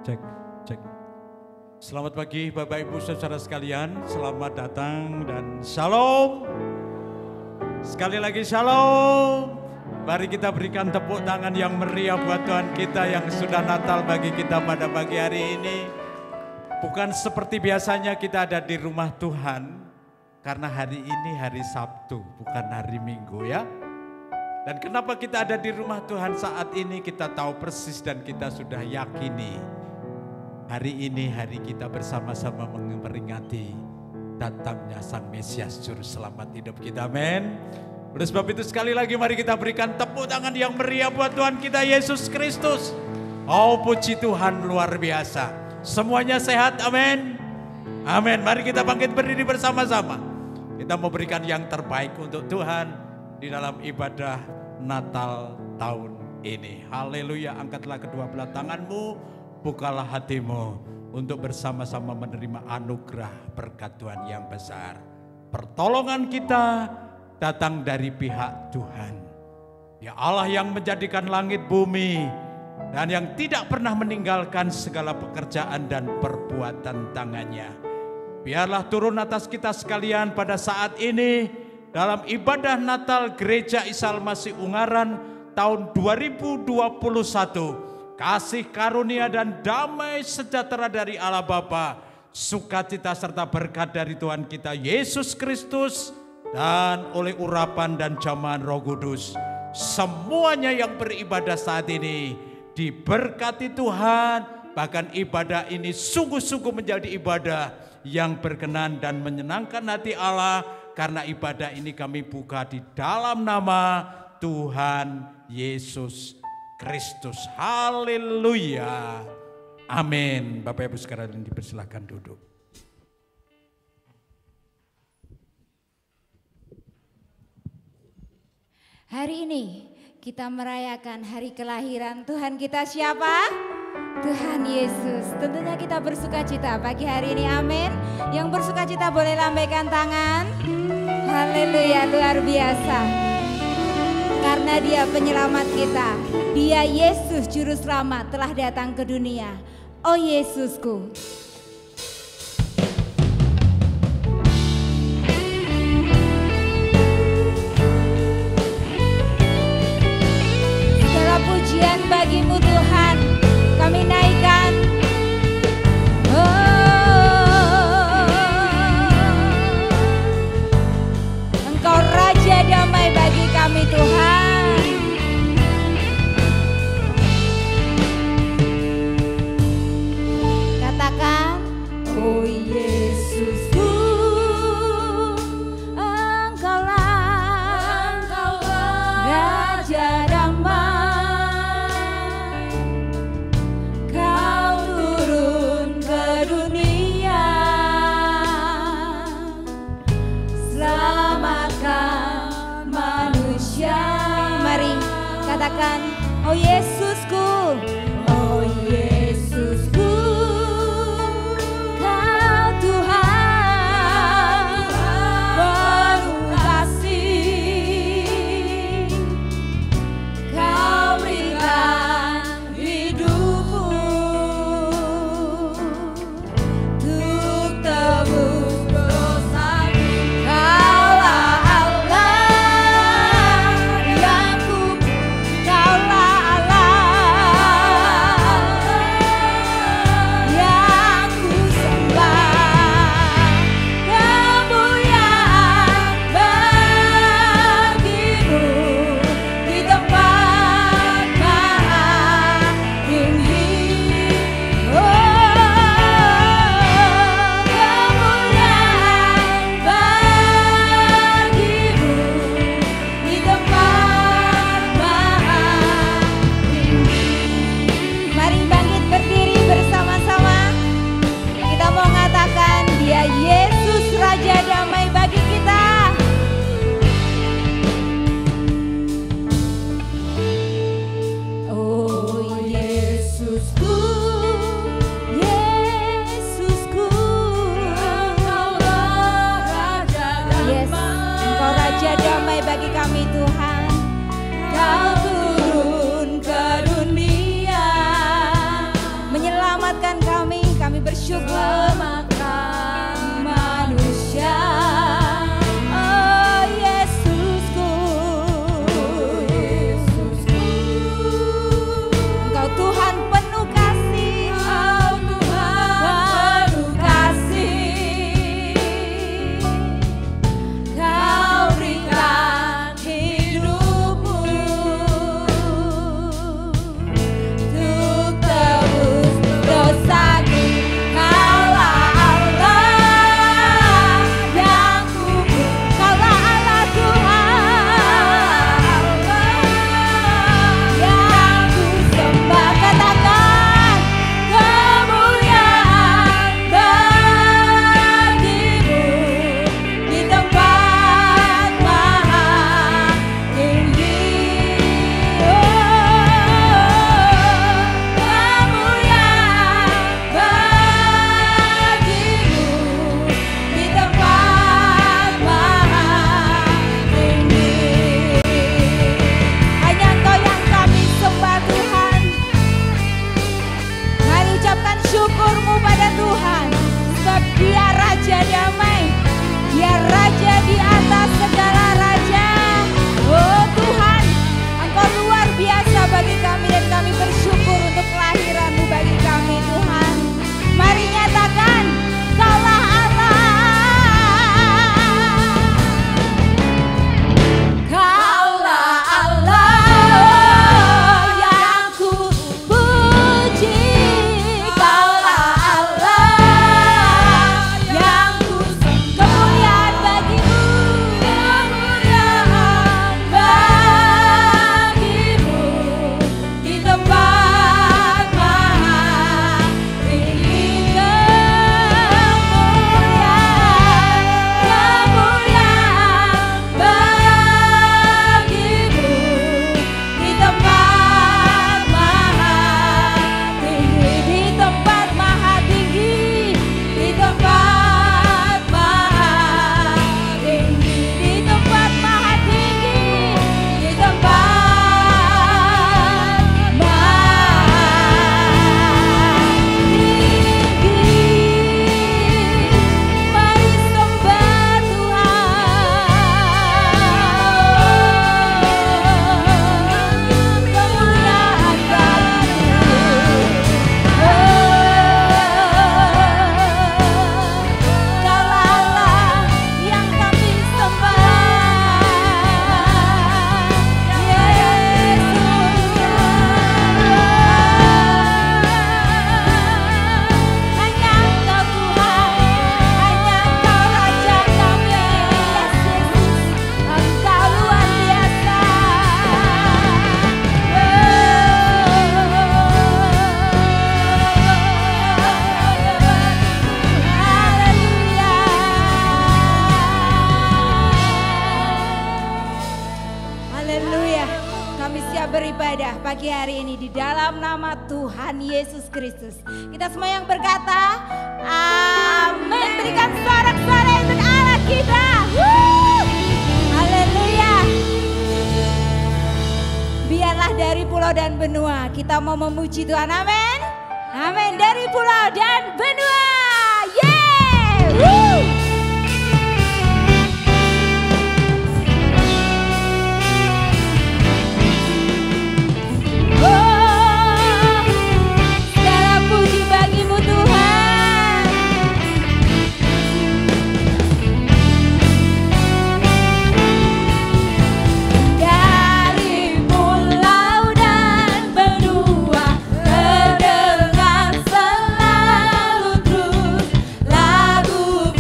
Cek, cek. Selamat pagi Bapak Ibu Saudara sekalian, selamat datang dan shalom. Sekali lagi shalom. Mari kita berikan tepuk tangan yang meriah buat Tuhan kita yang sudah Natal bagi kita pada pagi hari ini. Bukan seperti biasanya kita ada di rumah Tuhan, karena hari ini hari Sabtu, bukan hari Minggu ya. Dan kenapa kita ada di rumah Tuhan saat ini, kita tahu persis dan kita sudah yakini. Hari ini hari kita bersama-sama memperingati datangnya Sang Mesias Juru Selamat hidup kita, amin. Oleh sebab itu sekali lagi mari kita berikan tepuk tangan yang meriah buat Tuhan kita Yesus Kristus. Oh puji Tuhan luar biasa. Semuanya sehat, amin. Amin, mari kita bangkit berdiri bersama-sama. Kita mau berikan yang terbaik untuk Tuhan di dalam ibadah Natal tahun ini. Haleluya, angkatlah kedua belah tanganmu, bukalah hatimu untuk bersama-sama menerima anugerah berkat Tuhan yang besar. Pertolongan kita datang dari pihak Tuhan. Ya Allah yang menjadikan langit bumi dan yang tidak pernah meninggalkan segala pekerjaan dan perbuatan tangannya. Biarlah turun atas kita sekalian pada saat ini dalam ibadah Natal Gereja Isa Al-Masih Ungaran tahun 2021. Kasih karunia dan damai sejahtera dari Allah Bapa, sukacita serta berkat dari Tuhan kita Yesus Kristus, dan oleh urapan dan jamahan Roh Kudus, semuanya yang beribadah saat ini diberkati Tuhan. Bahkan ibadah ini sungguh-sungguh menjadi ibadah yang berkenan dan menyenangkan hati Allah, karena ibadah ini kami buka di dalam nama Tuhan Yesus Kristus. Haleluya. Amin. Bapak Ibu sekalian dipersilakan duduk. Hari ini kita merayakan hari kelahiran Tuhan kita siapa? Tuhan Yesus. Tentunya kita bersukacita pagi hari ini, amin. Yang bersukacita boleh lambaikan tangan. Haleluya, luar biasa. Karena Dia penyelamat kita, Dia Yesus Juru Selamat telah datang ke dunia. Oh Yesusku. Segala pujian bagimu Tuhan, kami naikkan. Engkau Raja damai bagi kami Tuhan. Katakan, oh Yesusku, Engkaulah Raja damai. Kau turun ke dunia, selamatkan manusia. Mari katakan, oh Yesusku, oh Yesusku, Kau Tuhan penuh kasih. Kau berikan hidupmu untuk tebus dosaku. Kaulah Allah yang ku, Kaulah Allah syukurmu pada Tuhan, sebab Dia Raja damai, Dia Raja di atas segala raja. Oh Tuhan, Engkau luar biasa bagi kami dan kami bersyukur untuk kelahiran-Mu bagi kami Tuhan. Mari nyatakan, Kaulah Allah. Kaulah Allah yang ku puji. Kaulah Allah yang ku kemuliaan bagimu. Kemuliaan bagimu di tempat maha tinggi. Kemuliaan bagimu di tempat maha tinggi, di tempat maha tinggi, di tempat maha tinggi, di tempat maha tinggi, di tempat maha tinggi. Mari sembah Tuhan. Kemuliaan bagimu. Kaulah Allah yang kami sembah. Yesus. Hanya Engkau Tuhan, hanya Engkau Raja kami. Yesus, Engkau luar biasa. Haleluya. Kami siap beribadah pagi hari ini di dalam nama Tuhan Yesus Kristus. Kita semua yang berkata, amin. Berikan sorak-sorai untuk Allah kita. Wuh. Haleluya. Biarlah dari pulau dan benua kita mau memuji Tuhan, amin. Amin, dari pulau dan benua. Yeay. Wuh. Oh, segala puji bagimu Tuhan. Dari pulau dan benua terdengar selalu terus lagu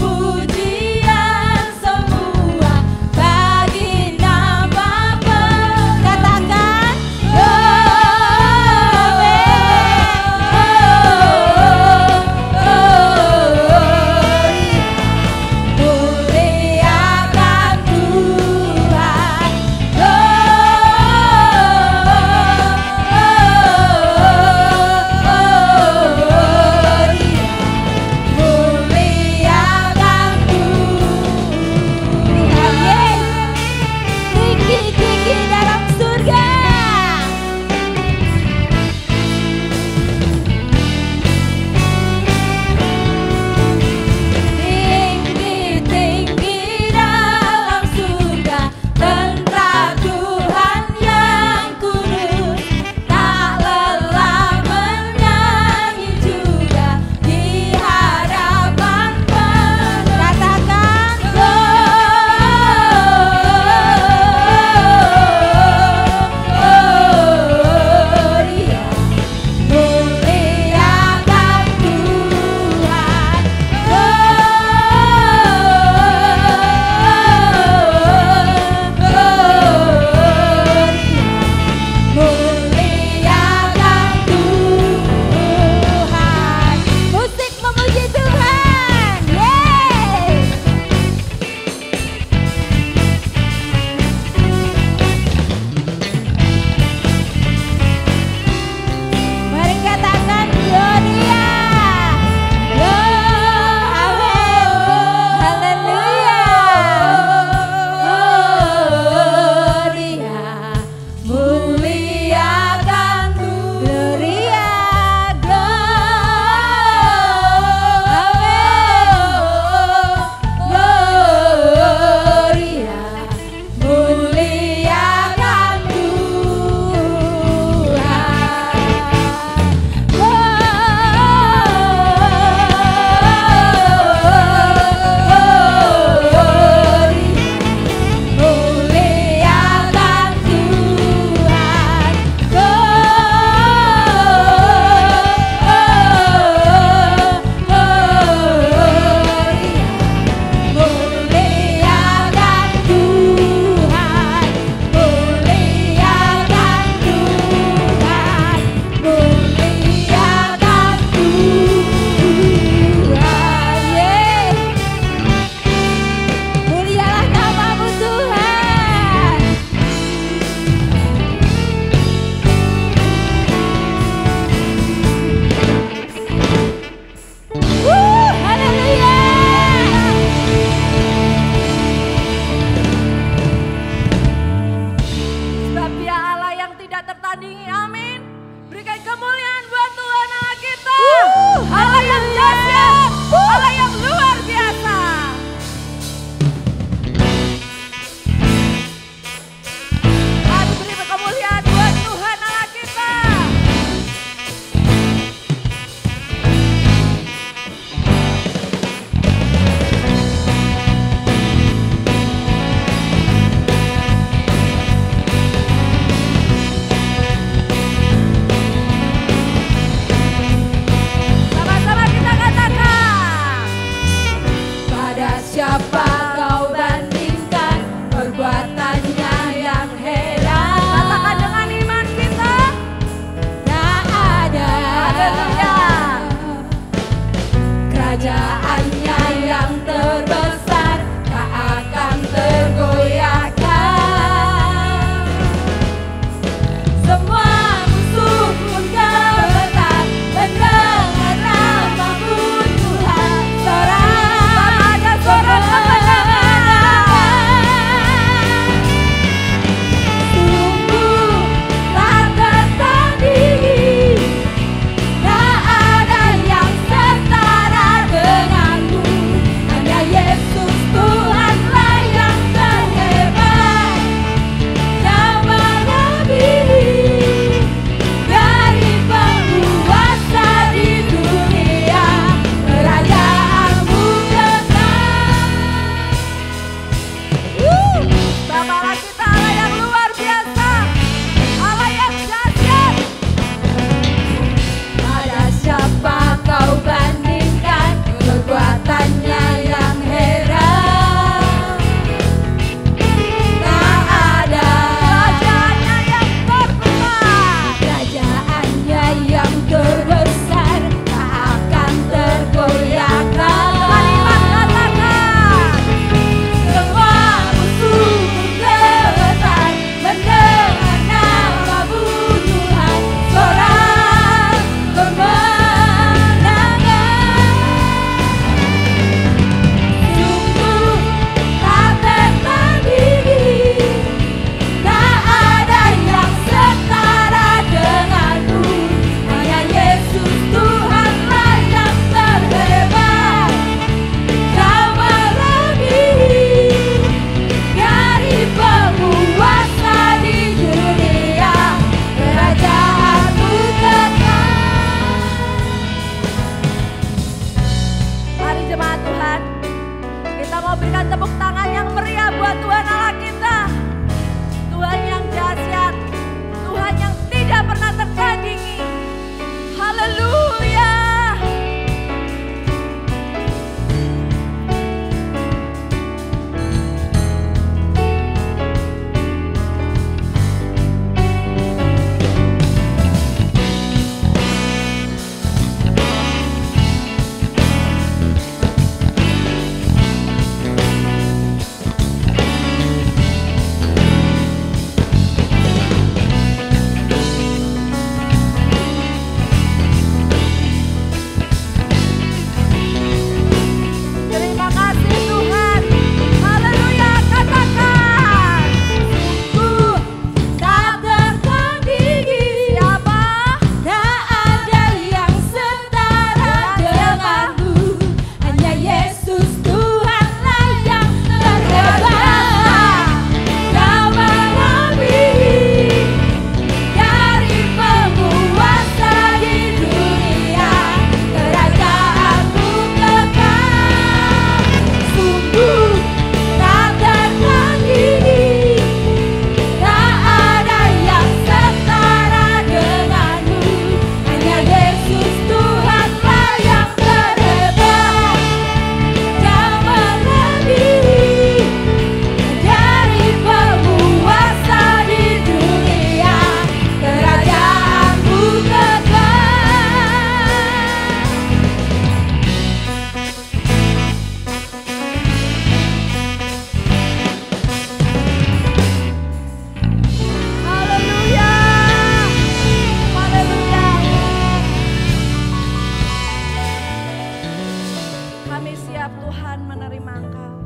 siap Tuhan menerima Engkau.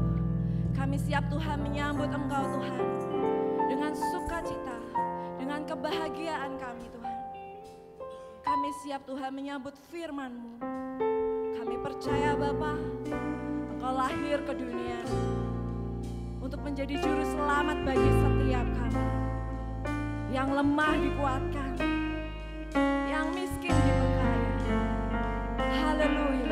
Kami siap Tuhan menyambut Engkau Tuhan. Dengan sukacita, dengan kebahagiaan kami Tuhan. Kami siap Tuhan menyambut firman-Mu. Kami percaya Bapa, Engkau lahir ke dunia untuk menjadi juru selamat bagi setiap kami. Yang lemah dikuatkan, yang miskin diberkati. Haleluya.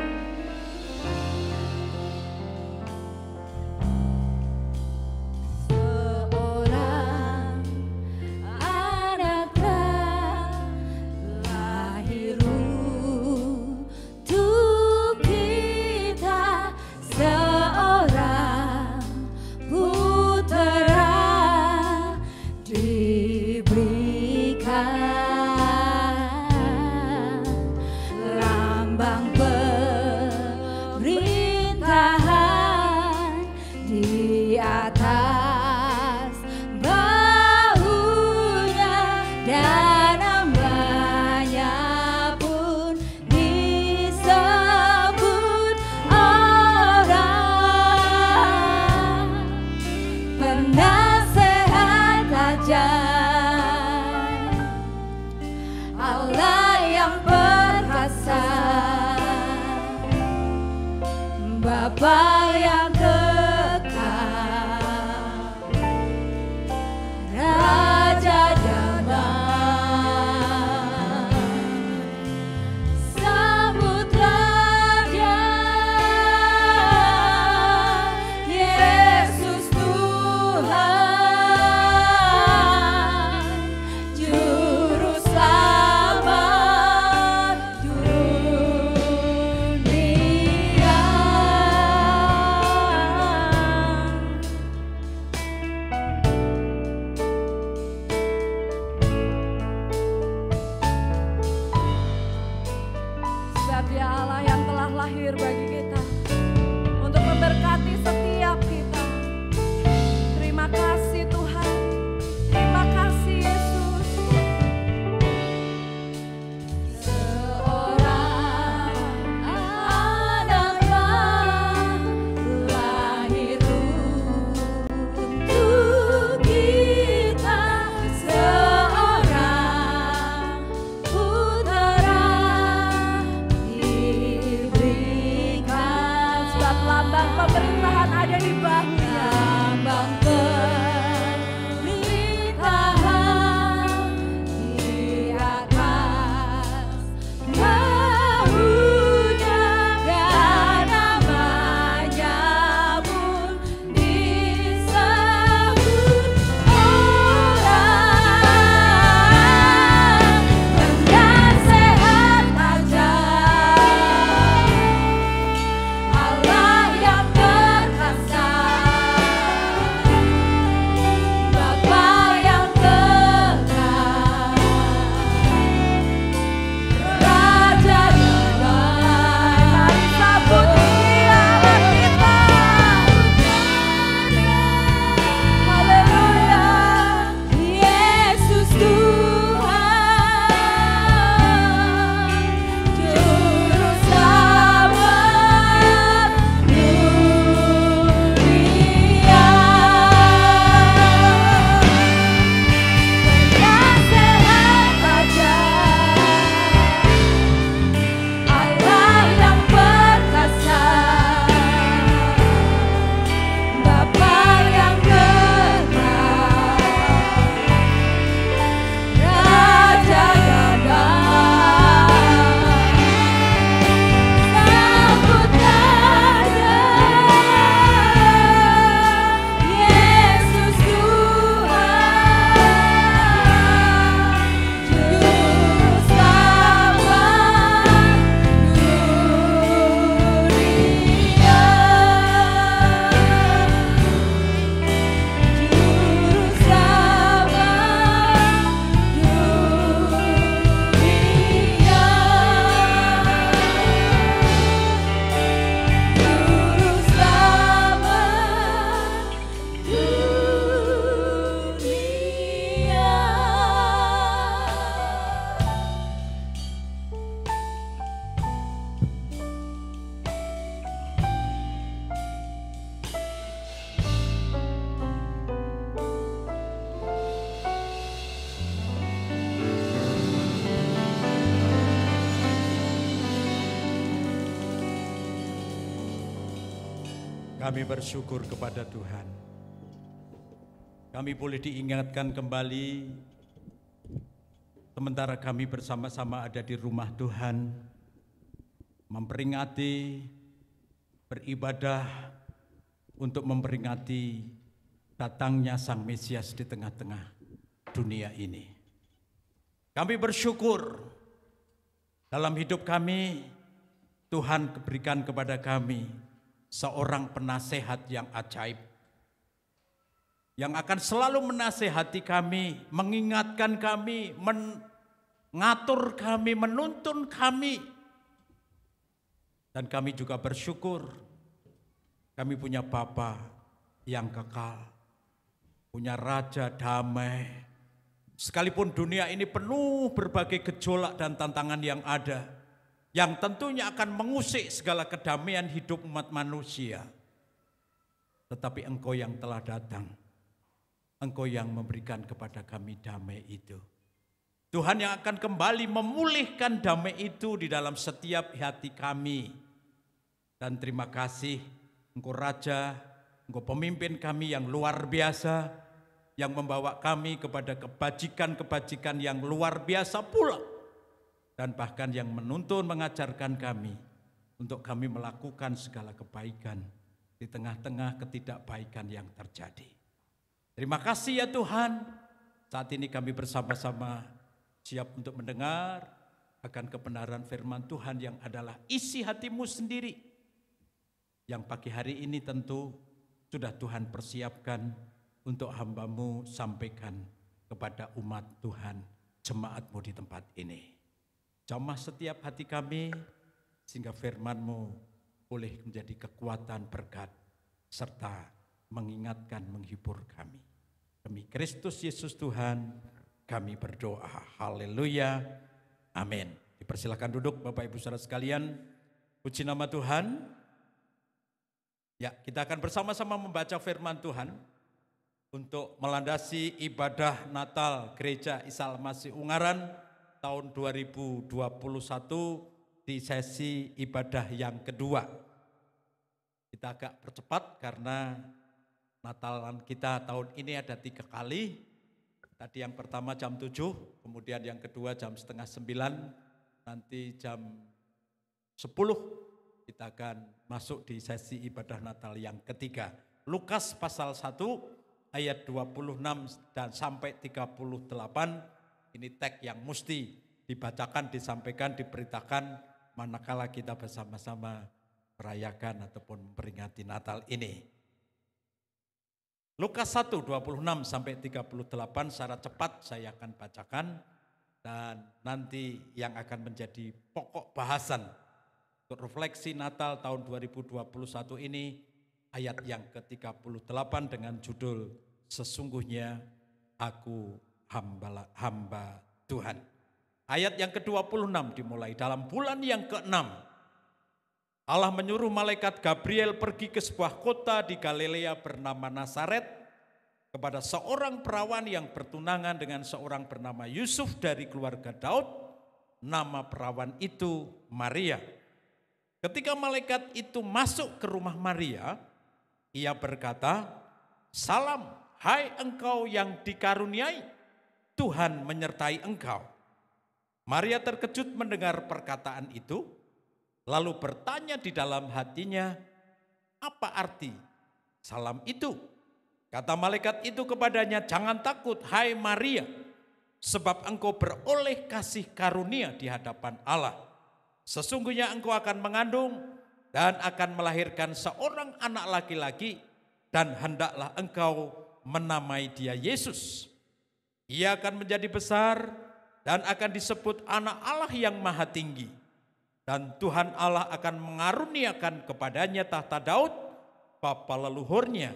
Seorang anak lahir untuk kita, seorang putera diberikan, lambang pemerintahan di atas bahunya, dan namanya pun disebut orang penasehat ajaib, Allah yang perkasa, Bapa yang kekal, Raja damai. Sambutlah Dia, Yesus Tuhan, Juru Selamat dunia. Sebab Dia Allah yang telah lahir bagi kita untuk memberkati setiap kita. Terima kasih Tuhan. Terima kasih Yesus. Seorang anak lahir untuk kita, seorang putera diberikan, Kami bersyukur kepada Tuhan. Kami boleh diingatkan kembali sementara kami bersama-sama ada di rumah Tuhan, memperingati, beribadah untuk memperingati datangnya Sang Mesias di tengah-tengah dunia ini. Kami bersyukur dalam hidup kami, Tuhan berikan kepada kami seorang penasehat yang ajaib, yang akan selalu menasehati kami, mengingatkan kami, mengatur kami, menuntun kami. Dan kami juga bersyukur kami punya Bapa yang kekal, punya Raja damai. Sekalipun dunia ini penuh berbagai gejolak dan tantangan yang ada, yang tentunya akan mengusik segala kedamaian hidup umat manusia. Tetapi Engkau yang telah datang, Engkau yang memberikan kepada kami damai itu. Tuhan yang akan kembali memulihkan damai itu di dalam setiap hati kami. Dan terima kasih Engkau Raja, Engkau pemimpin kami yang luar biasa, yang membawa kami kepada kebajikan-kebajikan yang luar biasa pula. Dan bahkan yang menuntun mengajarkan kami untuk kami melakukan segala kebaikan di tengah-tengah ketidakbaikan yang terjadi. Terima kasih ya Tuhan, saat ini kami bersama-sama siap untuk mendengar akan kebenaran firman Tuhan yang adalah isi hati-Mu sendiri, yang pagi hari ini tentu sudah Tuhan persiapkan untuk hamba-Mu sampaikan kepada umat Tuhan, jemaat-Mu di tempat ini. Jamah setiap hati kami, sehingga firman-Mu boleh menjadi kekuatan berkat, serta mengingatkan, menghibur kami. Demi Kristus Yesus Tuhan, kami berdoa. Haleluya. Amin. Dipersilakan duduk Bapak Ibu Saudara sekalian. Puji nama Tuhan. Ya, kita akan bersama-sama membaca firman Tuhan untuk melandasi ibadah Natal Gereja Isa Al-Masih Ungaran tahun 2021 di sesi ibadah yang kedua. Kita agak percepat karena Natalan kita tahun ini ada 3 kali. Tadi yang pertama jam 7, kemudian yang kedua jam setengah 9, nanti jam 10 kita akan masuk di sesi ibadah Natal yang ketiga. Lukas pasal 1 ayat 26 dan sampai 38. Ini teks yang mesti dibacakan, disampaikan, diberitakan manakala kita bersama-sama merayakan ataupun memperingati Natal ini. Lukas 1, 26 sampai 38 secara cepat saya akan bacakan, dan nanti yang akan menjadi pokok bahasan untuk refleksi Natal tahun 2021 ini ayat yang ke-38 dengan judul Sesungguhnya Aku hamba Tuhan. Ayat yang ke-26 dimulai. Dalam bulan yang ke-6, Allah menyuruh malaikat Gabriel pergi ke sebuah kota di Galilea bernama Nazaret kepada seorang perawan yang bertunangan dengan seorang bernama Yusuf dari keluarga Daud. Nama perawan itu Maria. Ketika malaikat itu masuk ke rumah Maria, ia berkata, "Salam, hai engkau yang dikaruniai, Tuhan menyertai engkau." Maria terkejut mendengar perkataan itu, lalu bertanya di dalam hatinya, "Apa arti salam itu?" Kata malaikat itu kepadanya, "Jangan takut, hai Maria, sebab engkau beroleh kasih karunia di hadapan Allah. Sesungguhnya engkau akan mengandung dan akan melahirkan seorang anak laki-laki, dan hendaklah engkau menamai dia Yesus. Ia akan menjadi besar dan akan disebut anak Allah yang maha tinggi. Dan Tuhan Allah akan mengaruniakan kepadanya tahta Daud, bapa leluhurnya,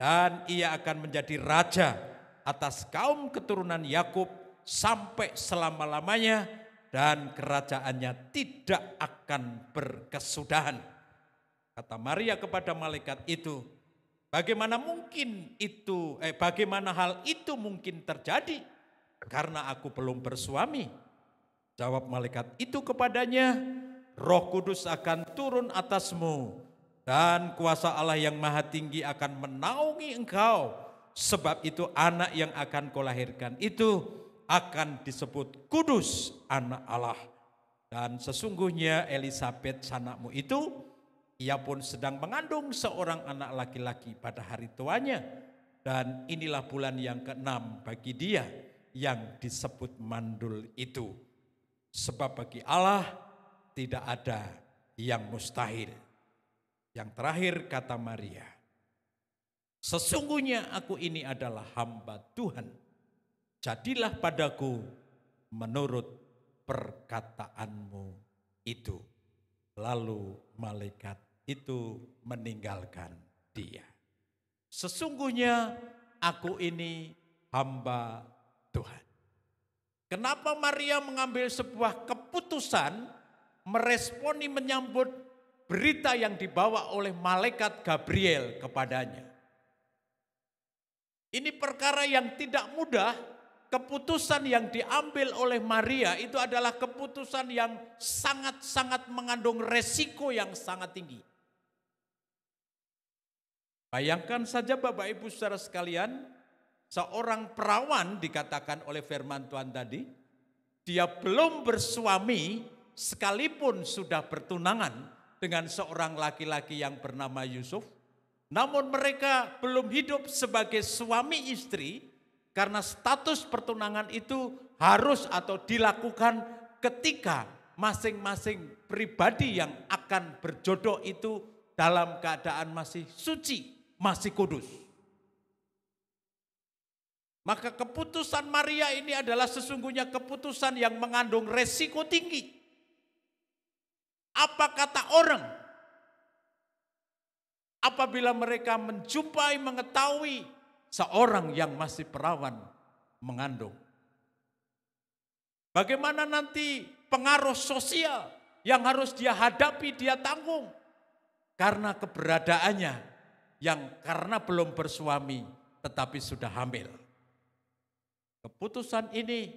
dan ia akan menjadi raja atas kaum keturunan Yakub sampai selama-lamanya, dan kerajaannya tidak akan berkesudahan." Kata Maria kepada malaikat itu, bagaimana hal itu mungkin terjadi? Karena aku belum bersuami. Jawab malaikat itu kepadanya, Roh Kudus akan turun atasmu Dan kuasa Allah yang maha tinggi akan menaungi engkau. Sebab itu anak yang akan kau lahirkan itu akan disebut kudus, anak Allah. Dan sesungguhnya Elisabet sanakmu itu, ia pun sedang mengandung seorang anak laki-laki pada hari tuanya. Dan inilah bulan yang ke-6 bagi dia yang disebut mandul itu. Sebab bagi Allah tidak ada yang mustahil. Yang terakhir kata Maria, sesungguhnya aku ini adalah hamba Tuhan. Jadilah padaku menurut perkataanmu itu. Lalu malaikat itu meninggalkan dia. Sesungguhnya aku ini hamba Tuhan. Kenapa Maria mengambil sebuah keputusan meresponi menyambut berita yang dibawa oleh malaikat Gabriel kepadanya? Ini perkara yang tidak mudah. Keputusan yang diambil oleh Maria itu adalah keputusan yang sangat-sangat mengandung resiko yang sangat tinggi. Bayangkan saja Bapak Ibu saudara sekalian, seorang perawan dikatakan oleh firman Tuhan tadi, dia belum bersuami sekalipun sudah bertunangan dengan seorang laki-laki yang bernama Yusuf. Namun mereka belum hidup sebagai suami istri karena status pertunangan itu harus atau dilakukan ketika masing-masing pribadi yang akan berjodoh itu dalam keadaan masih suci, masih kudus. Maka keputusan Maria ini adalah sesungguhnya keputusan yang mengandung resiko tinggi. Apa kata orang apabila mereka menjumpai, mengetahui seorang yang masih perawan mengandung? Bagaimana nanti pengaruh sosial yang harus dia hadapi, dia tanggung? Karena keberadaannya yang karena belum bersuami tetapi sudah hamil. Keputusan ini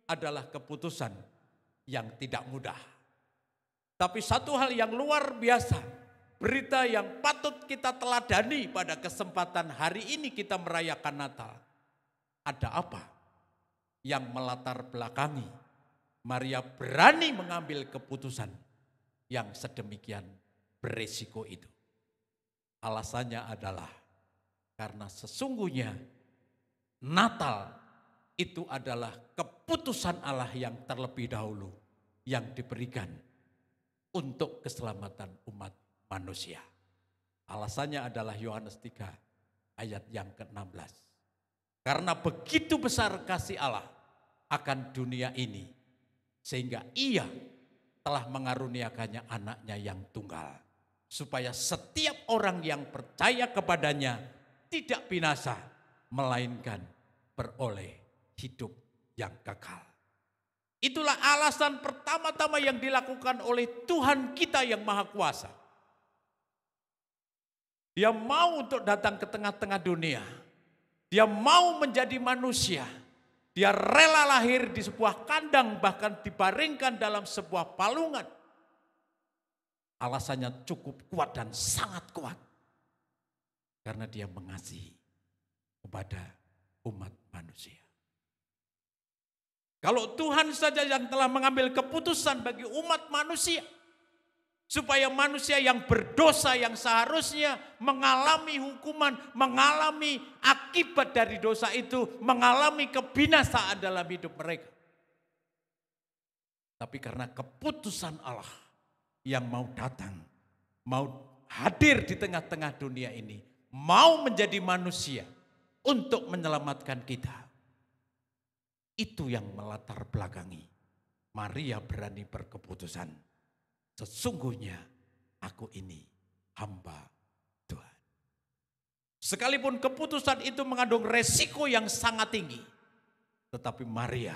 adalah keputusan yang tidak mudah. Tapi satu hal yang luar biasa, berita yang patut kita teladani pada kesempatan hari ini kita merayakan Natal. Ada apa yang melatar belakangi Maria berani mengambil keputusan yang sedemikian beresiko itu? Alasannya adalah karena sesungguhnya Natal itu adalah keputusan Allah yang terlebih dahulu yang diberikan untuk keselamatan umat manusia. Alasannya adalah Yohanes 3 ayat yang ke-16. Karena begitu besar kasih Allah akan dunia ini, sehingga ia telah mengaruniakannya anaknya yang tunggal. Supaya setiap orang yang percaya kepadanya tidak binasa, melainkan beroleh hidup yang kekal. Itulah alasan pertama-tama yang dilakukan oleh Tuhan kita yang Maha Kuasa. Dia mau untuk datang ke tengah-tengah dunia. Dia mau menjadi manusia. Dia rela lahir di sebuah kandang, bahkan dibaringkan dalam sebuah palungan. Alasannya cukup kuat dan sangat kuat. Karena dia mengasihi kepada umat manusia. Kalau Tuhan saja yang telah mengambil keputusan bagi umat manusia, supaya manusia yang berdosa yang seharusnya mengalami hukuman, mengalami akibat dari dosa itu, mengalami kebinasaan dalam hidup mereka. Tapi karena keputusan Allah yang mau datang, mau hadir di tengah-tengah dunia ini, mau menjadi manusia untuk menyelamatkan kita. Itu yang melatar belakangi Maria berani berkeputusan. Sesungguhnya aku ini hamba Tuhan. Sekalipun keputusan itu mengandung resiko yang sangat tinggi, tetapi Maria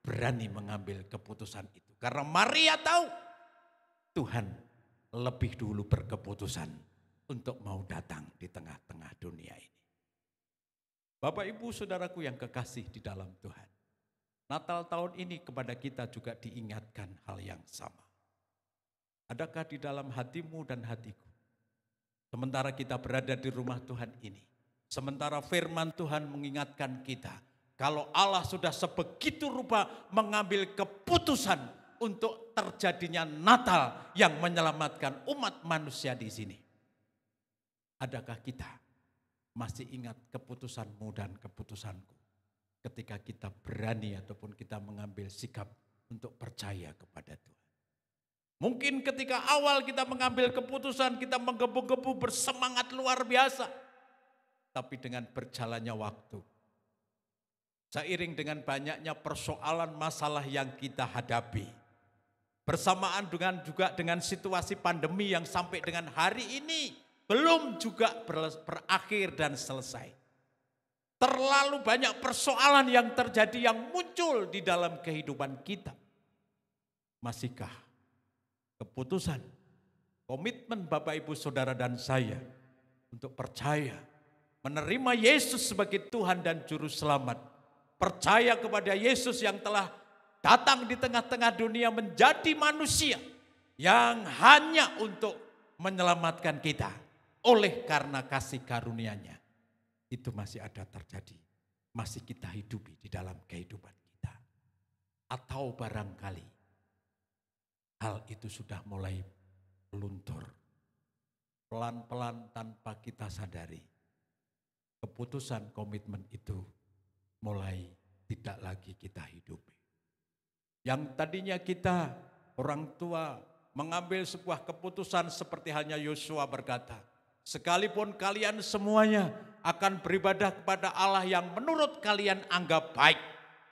berani mengambil keputusan itu. Karena Maria tahu Tuhan lebih dulu berkeputusan untuk mau datang di tengah-tengah dunia ini. Bapak Ibu Saudaraku yang kekasih di dalam Tuhan. Natal tahun ini kepada kita juga diingatkan hal yang sama. Adakah di dalam hatimu dan hatiku Sementara kita berada di rumah Tuhan ini, sementara firman Tuhan mengingatkan kita, kalau Allah sudah sebegitu rupa mengambil keputusan untuk terjadinya Natal yang menyelamatkan umat manusia di sini. Adakah kita masih ingat keputusanmu dan keputusanku ketika kita berani ataupun kita mengambil sikap untuk percaya kepada Tuhan? Mungkin ketika awal kita mengambil keputusan, kita menggebu-gebu bersemangat luar biasa. Tapi dengan berjalannya waktu, seiring dengan banyaknya persoalan masalah yang kita hadapi, bersamaan dengan situasi pandemi yang sampai dengan hari ini belum juga berakhir dan selesai. Terlalu banyak persoalan yang terjadi, yang muncul di dalam kehidupan kita. Masihkah keputusan, komitmen Bapak Ibu Saudara dan saya untuk percaya, menerima Yesus sebagai Tuhan dan Juru Selamat, percaya kepada Yesus yang telah datang di tengah-tengah dunia menjadi manusia yang hanya untuk menyelamatkan kita oleh karena kasih karunia-Nya, itu masih ada terjadi, masih kita hidupi di dalam kehidupan kita. Atau barangkali hal itu sudah mulai luntur, pelan-pelan tanpa kita sadari. Keputusan komitmen itu mulai tidak lagi kita hidupi. Yang tadinya kita orang tua mengambil sebuah keputusan seperti halnya Yosua berkata, sekalipun kalian semuanya akan beribadah kepada Allah yang menurut kalian anggap baik,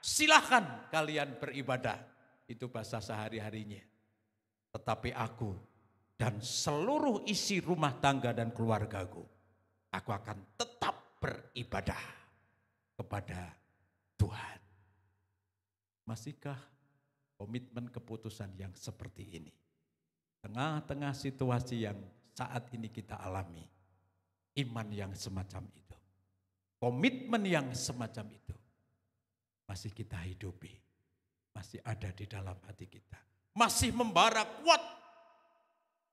silahkan kalian beribadah. Itu bahasa sehari-harinya. Tetapi aku dan seluruh isi rumah tangga dan keluargaku, aku akan tetap beribadah kepada Tuhan. Masihkah komitmen keputusan yang seperti ini? Tengah-tengah situasi yang saat ini kita alami, iman yang semacam itu, komitmen yang semacam itu, masih kita hidupi, masih ada di dalam hati kita, masih membara kuat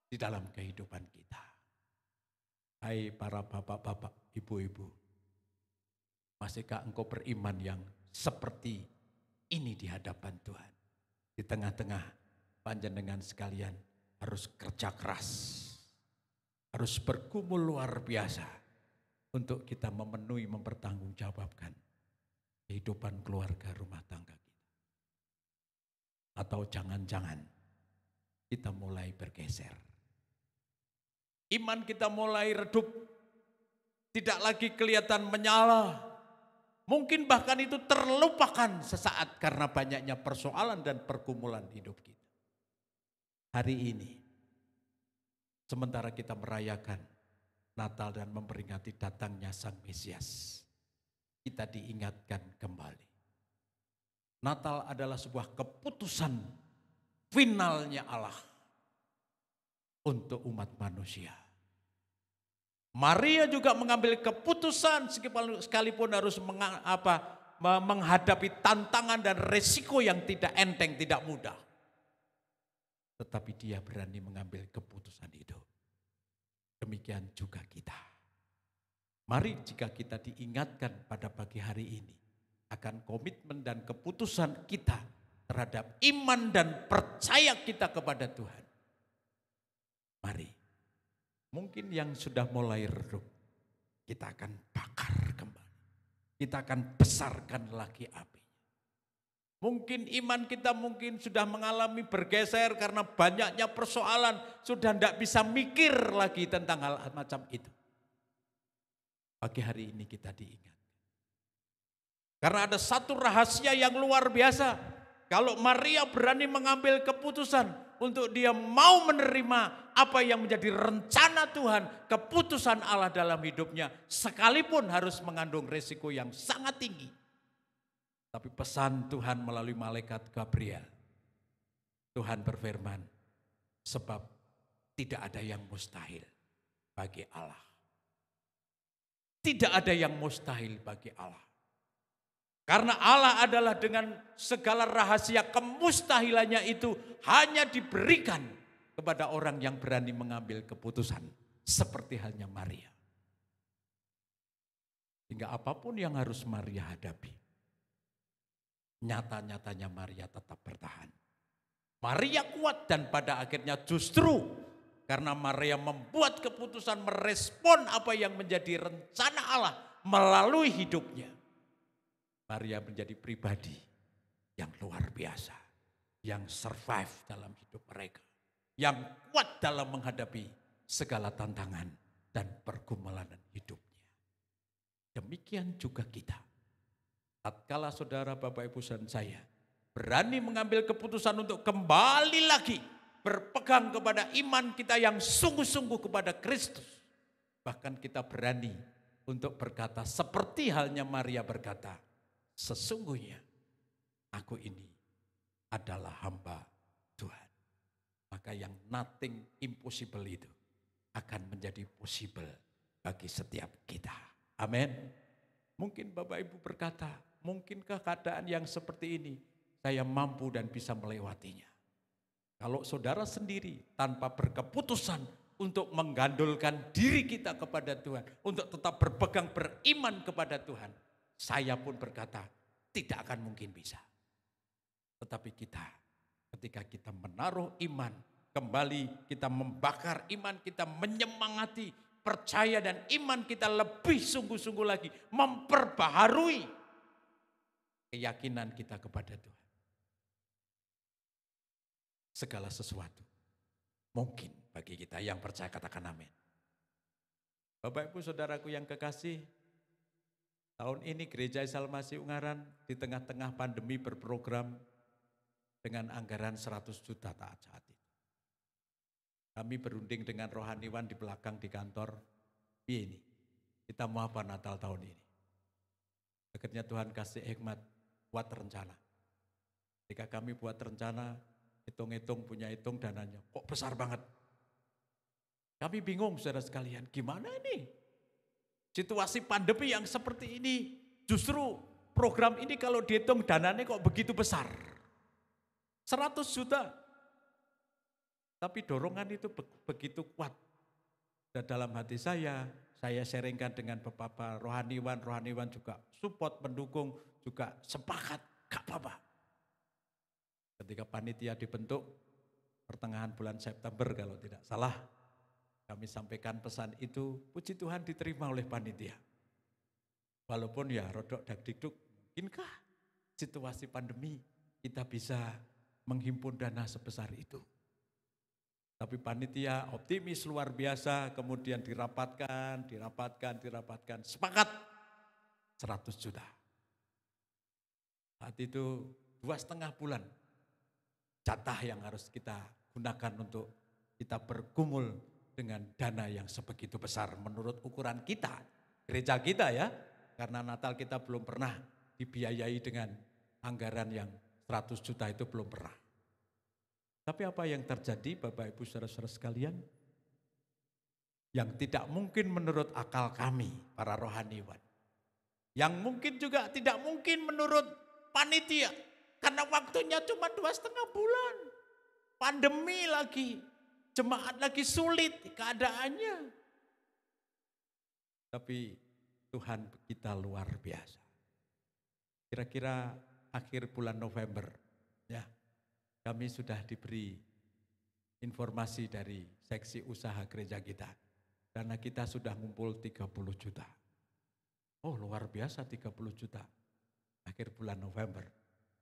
di dalam kehidupan kita. Hai para bapak-bapak, ibu-ibu, masihkah engkau beriman yang seperti ini di hadapan Tuhan? Di tengah-tengah panjenengan sekalian harus kerja keras, harus bergumul luar biasa untuk kita memenuhi, mempertanggungjawabkan kehidupan keluarga rumah tangga kita. Atau jangan-jangan kita mulai bergeser. Iman kita mulai redup, tidak lagi kelihatan menyala. Mungkin bahkan itu terlupakan sesaat karena banyaknya persoalan dan pergumulan hidup kita. Hari ini, sementara kita merayakan Natal dan memperingati datangnya Sang Mesias, kita diingatkan kembali. Natal adalah sebuah keputusan finalnya Allah untuk umat manusia. Maria juga mengambil keputusan sekalipun harus menghadapi tantangan dan resiko yang tidak enteng, tidak mudah. Tetapi dia berani mengambil keputusan itu. Demikian juga kita. Mari jika kita diingatkan pada pagi hari ini akan komitmen dan keputusan kita terhadap iman dan percaya kita kepada Tuhan. Mari, mungkin yang sudah mulai redup, kita akan bakar kembali. Kita akan besarkan lagi apinya. Mungkin iman kita mungkin sudah mengalami bergeser karena banyaknya persoalan, sudah tidak bisa mikir lagi tentang hal macam itu. Pagi hari ini kita diingat. Karena ada satu rahasia yang luar biasa. Kalau Maria berani mengambil keputusan untuk dia mau menerima apa yang menjadi rencana Tuhan, keputusan Allah dalam hidupnya, sekalipun harus mengandung resiko yang sangat tinggi. Tapi pesan Tuhan melalui malaikat Gabriel, Tuhan berfirman, sebab tidak ada yang mustahil bagi Allah. Tidak ada yang mustahil bagi Allah. Karena Allah adalah dengan segala rahasia kemustahilannya itu hanya diberikan kepada orang yang berani mengambil keputusan seperti halnya Maria. Sehingga apapun yang harus Maria hadapi, nyata-nyatanya Maria tetap bertahan. Maria kuat dan pada akhirnya justru karena Maria membuat keputusan merespon apa yang menjadi rencana Allah melalui hidupnya. Maria menjadi pribadi yang luar biasa, yang survive dalam hidup mereka, yang kuat dalam menghadapi segala tantangan dan pergumulan hidupnya. Demikian juga kita. Tatkala saudara, Bapak, Ibu, dan saya berani mengambil keputusan untuk kembali lagi berpegang kepada iman kita yang sungguh-sungguh kepada Kristus. Bahkan kita berani untuk berkata seperti halnya Maria berkata, sesungguhnya aku ini adalah hamba Tuhan. Maka yang nothing impossible itu akan menjadi possible bagi setiap kita. Amin. Mungkin Bapak Ibu berkata, mungkinkah keadaan yang seperti ini saya mampu dan bisa melewatinya? Kalau saudara sendiri tanpa berkeputusan untuk menggandulkan diri kita kepada Tuhan, untuk tetap berpegang beriman kepada Tuhan, saya pun berkata tidak akan mungkin bisa. Tetapi kita, ketika kita menaruh iman, kembali kita membakar iman kita, menyemangati, percaya dan iman kita lebih sungguh-sungguh lagi, memperbaharui keyakinan kita kepada Tuhan. Segala sesuatu mungkin bagi kita yang percaya, katakan amin. Bapak, Ibu, saudaraku yang kekasih, tahun ini Gereja Salmasi Ungaran di tengah-tengah pandemi berprogram dengan anggaran 100 juta taat saat itu. Kami berunding dengan rohaniwan di belakang di kantor. Ini kita mau apa Natal tahun ini? Akhirnya Tuhan kasih hikmat, buat rencana. Ketika kami buat rencana, hitung-hitung, punya hitung dananya, kok besar banget. Kami bingung saudara sekalian, gimana ini? Situasi pandemi yang seperti ini, justru program ini kalau dihitung dananya kok begitu besar. 100 juta. Tapi dorongan itu begitu kuat. Dan dalam hati saya sharingkan dengan beberapa rohaniwan juga support, mendukung, juga sepakat, gak apa-apa. Ketika panitia dibentuk pertengahan bulan September kalau tidak salah, kami sampaikan pesan itu, puji Tuhan diterima oleh panitia. Walaupun ya rodok dak-dikduk, mungkinkah situasi pandemi kita bisa menghimpun dana sebesar itu? Tapi panitia optimis luar biasa, kemudian dirapatkan, sepakat 100 juta. Saat itu 2,5 bulan jatah yang harus kita gunakan untuk kita bergumul dengan dana yang sebegitu besar menurut ukuran kita, gereja kita ya. Karena Natal kita belum pernah dibiayai dengan anggaran yang 100 juta itu belum pernah. Tapi apa yang terjadi Bapak Ibu saudara-saudara sekalian? Yang tidak mungkin menurut akal kami para rohaniwan. Yang mungkin juga tidak mungkin menurut panitia. Karena waktunya cuma 2,5 bulan. Pandemi lagi, jemaat lagi sulit keadaannya. Tapi Tuhan kita luar biasa. Kira-kira akhir bulan November ya. Kami sudah diberi informasi dari seksi usaha gereja kita. Karena kita sudah ngumpul 30 juta. Oh luar biasa 30 juta. Akhir bulan November.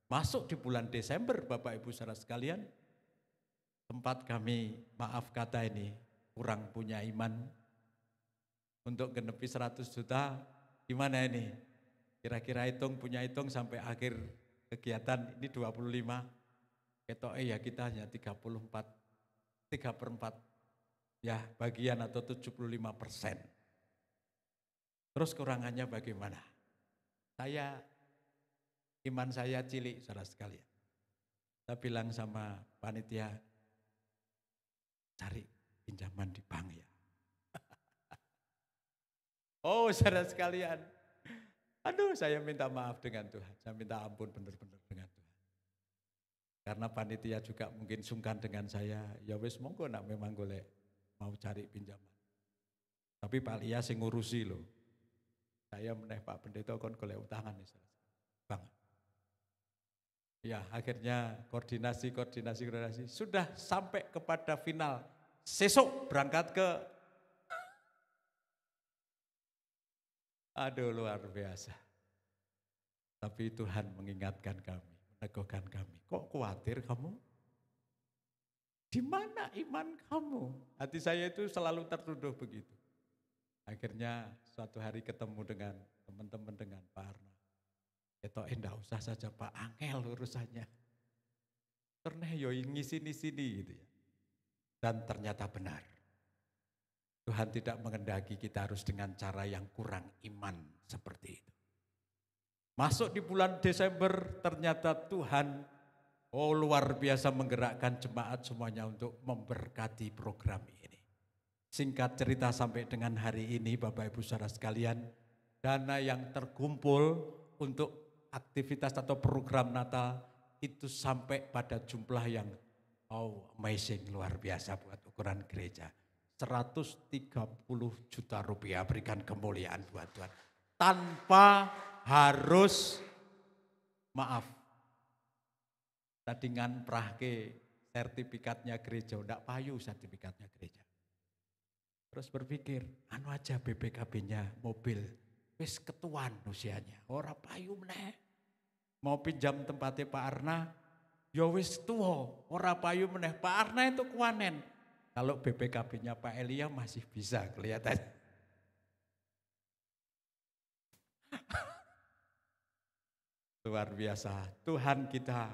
Masuk di bulan Desember Bapak Ibu saudara sekalian. Tempat kami maaf kata ini kurang punya iman. Untuk genepi 100 juta gimana ini? Kira-kira punya hitung sampai akhir kegiatan ini 25. Ketoke ya kita hanya 3/4 ya bagian atau 75%. Terus kurangannya bagaimana? Iman saya cilik saudara sekalian. Saya bilang sama panitia, cari pinjaman di bank ya. Oh saudara sekalian, aduh saya minta maaf dengan Tuhan, saya minta ampun benar-benar dengan Tuhan. Karena panitia juga mungkin sungkan dengan saya, ya wis monggo nak memang golek mau cari pinjaman. Tapi Pak Lia sing ngurusi loh. Saya meneh Pak Pendeta kon golek utangan nih. Bang. Ya akhirnya koordinasi sudah sampai kepada final. Sesok berangkat ke, aduh luar biasa. Tapi Tuhan mengingatkan kami, meneguhkan kami. Kok khawatir kamu? Di mana iman kamu? Hati saya itu selalu tertuduh begitu. Akhirnya suatu hari ketemu dengan teman-teman dengan Pak Arna. Itu enggak usah saja Pak, angel urusannya. Ternyata yo ngisi-sini gitu ya. Dan ternyata benar. Tuhan tidak mengendaki kita harus dengan cara yang kurang iman seperti itu. Masuk di bulan Desember ternyata Tuhan luar biasa menggerakkan jemaat semuanya untuk memberkati program ini. Singkat cerita sampai dengan hari ini Bapak Ibu Saudara sekalian, dana yang terkumpul untuk aktivitas atau program Natal itu sampai pada jumlah yang amazing, luar biasa buat ukuran gereja. 130 juta rupiah berikan kemuliaan buat Tuhan. Tanpa harus, maaf, tadingan prahke sertifikatnya gereja, enggak payu sertifikatnya gereja. Terus berpikir, anu aja BPKB-nya mobil, wis ketuan usianya, ora payu meneh. Mau pinjam tempatnya Pak Arna, ya wis tuwa, ora payu meneh. Pak Arna itu kuanen. Kalau BPKB-nya Pak Elia masih bisa kelihatan. Luar biasa, Tuhan kita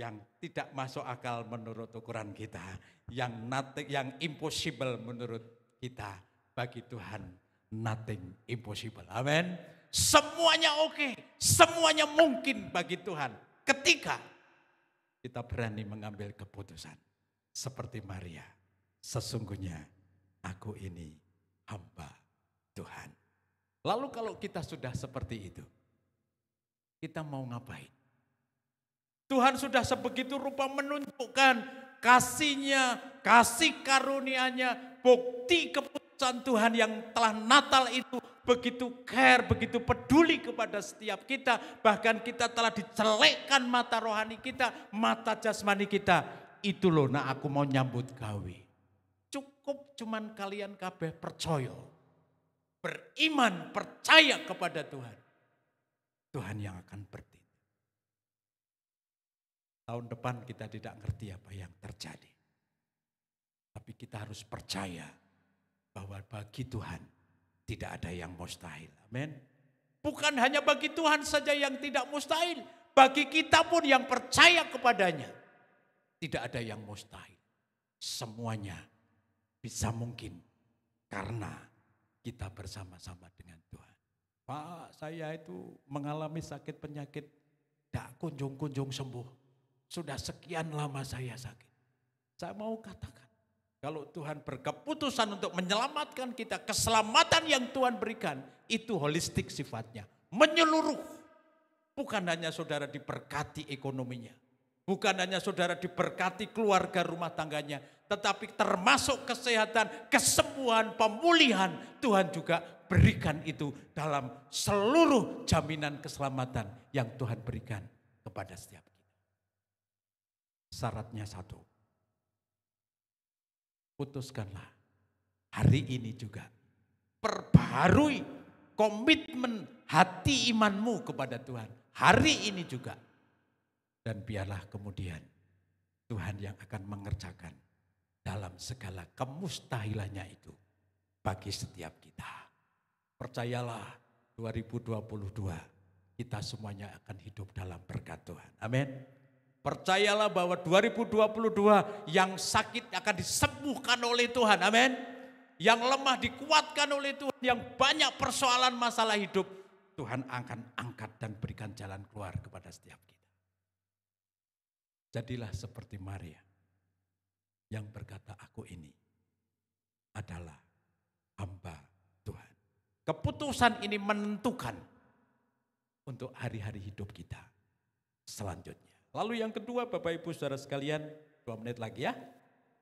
yang tidak masuk akal menurut ukuran kita, yang impossible menurut kita, bagi Tuhan nothing impossible. Amin. Semuanya oke, semuanya mungkin bagi Tuhan ketika kita berani mengambil keputusan. Seperti Maria, sesungguhnya aku ini hamba Tuhan. Lalu kalau kita sudah seperti itu, kita mau ngapain? Tuhan sudah sebegitu rupa menunjukkan kasih-Nya, kasih karunia-Nya, bukti keputusan Tuhan yang telah Natal itu begitu care, begitu peduli kepada setiap kita. Bahkan kita telah dicelekkan mata rohani kita, mata jasmani kita. Itu loh, nah aku mau nyambut gawe. Cukup cuman kalian kabeh percaya, beriman, percaya kepada Tuhan. Tuhan yang akan bertindak. Tahun depan kita tidak ngerti apa yang terjadi. Tapi kita harus percaya bahwa bagi Tuhan tidak ada yang mustahil. Amin. Bukan hanya bagi Tuhan saja yang tidak mustahil. Bagi kita pun yang percaya kepadanya. Tidak ada yang mustahil. Semuanya bisa mungkin karena kita bersama-sama dengan Tuhan. Pak, saya itu mengalami sakit penyakit, tidak kunjung-kunjung sembuh. Sudah sekian lama saya sakit. Saya mau katakan, kalau Tuhan berkeputusan untuk menyelamatkan kita, keselamatan yang Tuhan berikan, itu holistik sifatnya. Menyeluruh. Bukan hanya saudara diberkati ekonominya. Bukan hanya saudara diberkati keluarga rumah tangganya. Tetapi termasuk kesehatan, kesembuhan, pemulihan. Tuhan juga berikan itu dalam seluruh jaminan keselamatan yang Tuhan berikan kepada setiap kita. Syaratnya satu. Putuskanlah hari ini juga. Perbaharui komitmen hati imanmu kepada Tuhan. Hari ini juga. Dan biarlah kemudian Tuhan yang akan mengerjakan dalam segala kemustahilannya itu bagi setiap kita. Percayalah 2022 kita semuanya akan hidup dalam berkat Tuhan. Amin. Percayalah bahwa 2022 yang sakit akan disembuhkan oleh Tuhan. Amin. Yang lemah dikuatkan oleh Tuhan. Yang banyak persoalan masalah hidup. Tuhan akan angkat dan berikan jalan keluar kepada setiap kita. Jadilah seperti Maria yang berkata, aku ini adalah hamba Tuhan. Keputusan ini menentukan untuk hari-hari hidup kita selanjutnya. Lalu yang kedua Bapak Ibu Saudara sekalian, 2 menit lagi ya.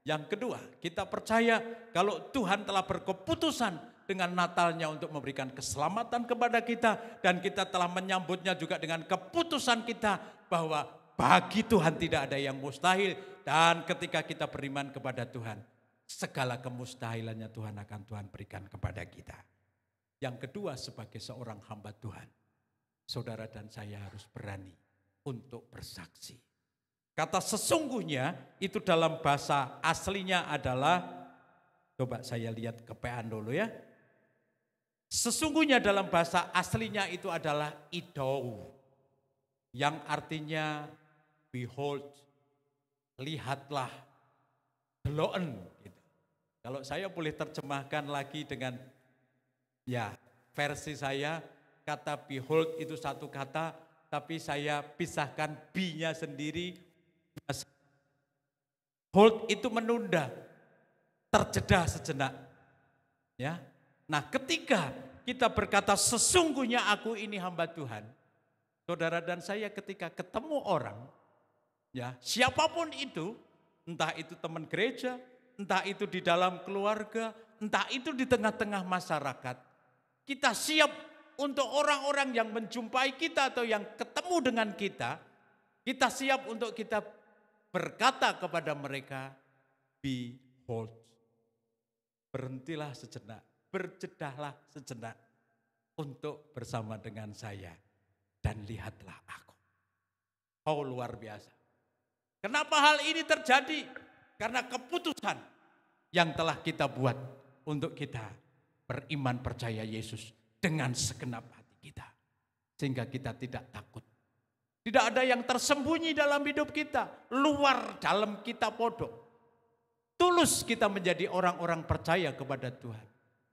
Yang kedua, kita percaya kalau Tuhan telah berkeputusan dengan Natalnya untuk memberikan keselamatan kepada kita. Dan kita telah menyambutnya juga dengan keputusan kita bahwa bagi Tuhan tidak ada yang mustahil. Dan ketika kita beriman kepada Tuhan, segala kemustahilannya Tuhan berikan kepada kita. Yang kedua, sebagai seorang hamba Tuhan, saudara dan saya harus berani untuk bersaksi. Kata sesungguhnya itu dalam bahasa aslinya adalah, coba saya lihat kepean dulu ya. Sesungguhnya dalam bahasa aslinya itu adalah idou, yang artinya behold, lihatlah, deloen. Gitu. Kalau saya boleh terjemahkan lagi dengan ya versi saya, kata behold itu satu kata, tapi saya pisahkan be-nya sendiri. Hold itu menunda, terjeda sejenak. Ya. Nah, ketika kita berkata sesungguhnya aku ini hamba Tuhan, saudara dan saya ketika ketemu orang, ya, siapapun itu, entah itu teman gereja, entah itu di dalam keluarga, entah itu di tengah-tengah masyarakat, kita siap untuk orang-orang yang menjumpai kita atau yang ketemu dengan kita siap untuk kita berkata kepada mereka, behold, berhentilah sejenak, berjedahlah sejenak untuk bersama dengan saya dan lihatlah aku. Oh, luar biasa. Kenapa hal ini terjadi? Karena keputusan yang telah kita buat untuk kita beriman percaya Yesus dengan segenap hati kita. Sehingga kita tidak takut. Tidak ada yang tersembunyi dalam hidup kita. Luar dalam kita bodoh. Tulus kita menjadi orang-orang percaya kepada Tuhan.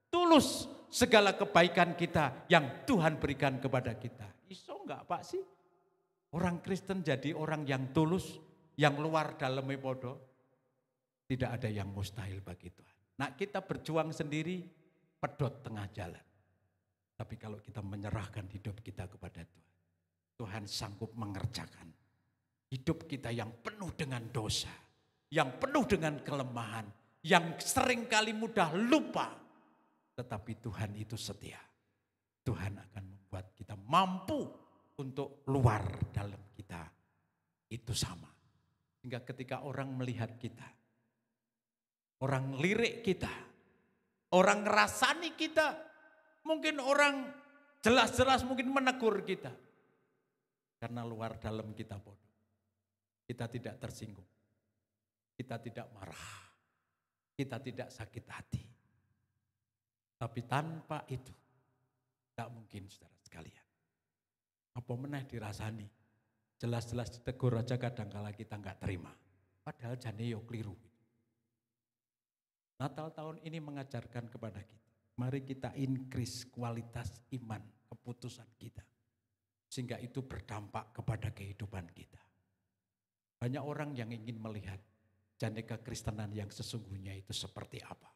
Tulus segala kebaikan kita yang Tuhan berikan kepada kita. Iso enggak Pak sih? Orang Kristen jadi orang yang tulus, yang luar dalamnya bodoh. Tidak ada yang mustahil bagi Tuhan. Nah, kita berjuang sendiri, pedot tengah jalan. Tapi kalau kita menyerahkan hidup kita kepada Tuhan, Tuhan sanggup mengerjakan hidup kita yang penuh dengan dosa, yang penuh dengan kelemahan, yang seringkali mudah lupa. Tetapi Tuhan itu setia. Tuhan akan membuat kita mampu untuk luar dalam kita itu sama. Sehingga ketika orang melihat kita, orang lirik kita, orang ngerasani kita, mungkin orang jelas-jelas mungkin menegur kita. Karena luar dalam kita bodoh. Kita tidak tersinggung. Kita tidak marah. Kita tidak sakit hati. Tapi tanpa itu, tidak mungkin saudara sekalian. Apa meneh dirasani. Jelas-jelas ditegur aja kadang-kala kita enggak terima. Padahal jane yo keliru. Natal tahun ini mengajarkan kepada kita. Mari kita increase kualitas iman, keputusan kita. Sehingga itu berdampak kepada kehidupan kita. Banyak orang yang ingin melihat jane kekristenan yang sesungguhnya itu seperti apa.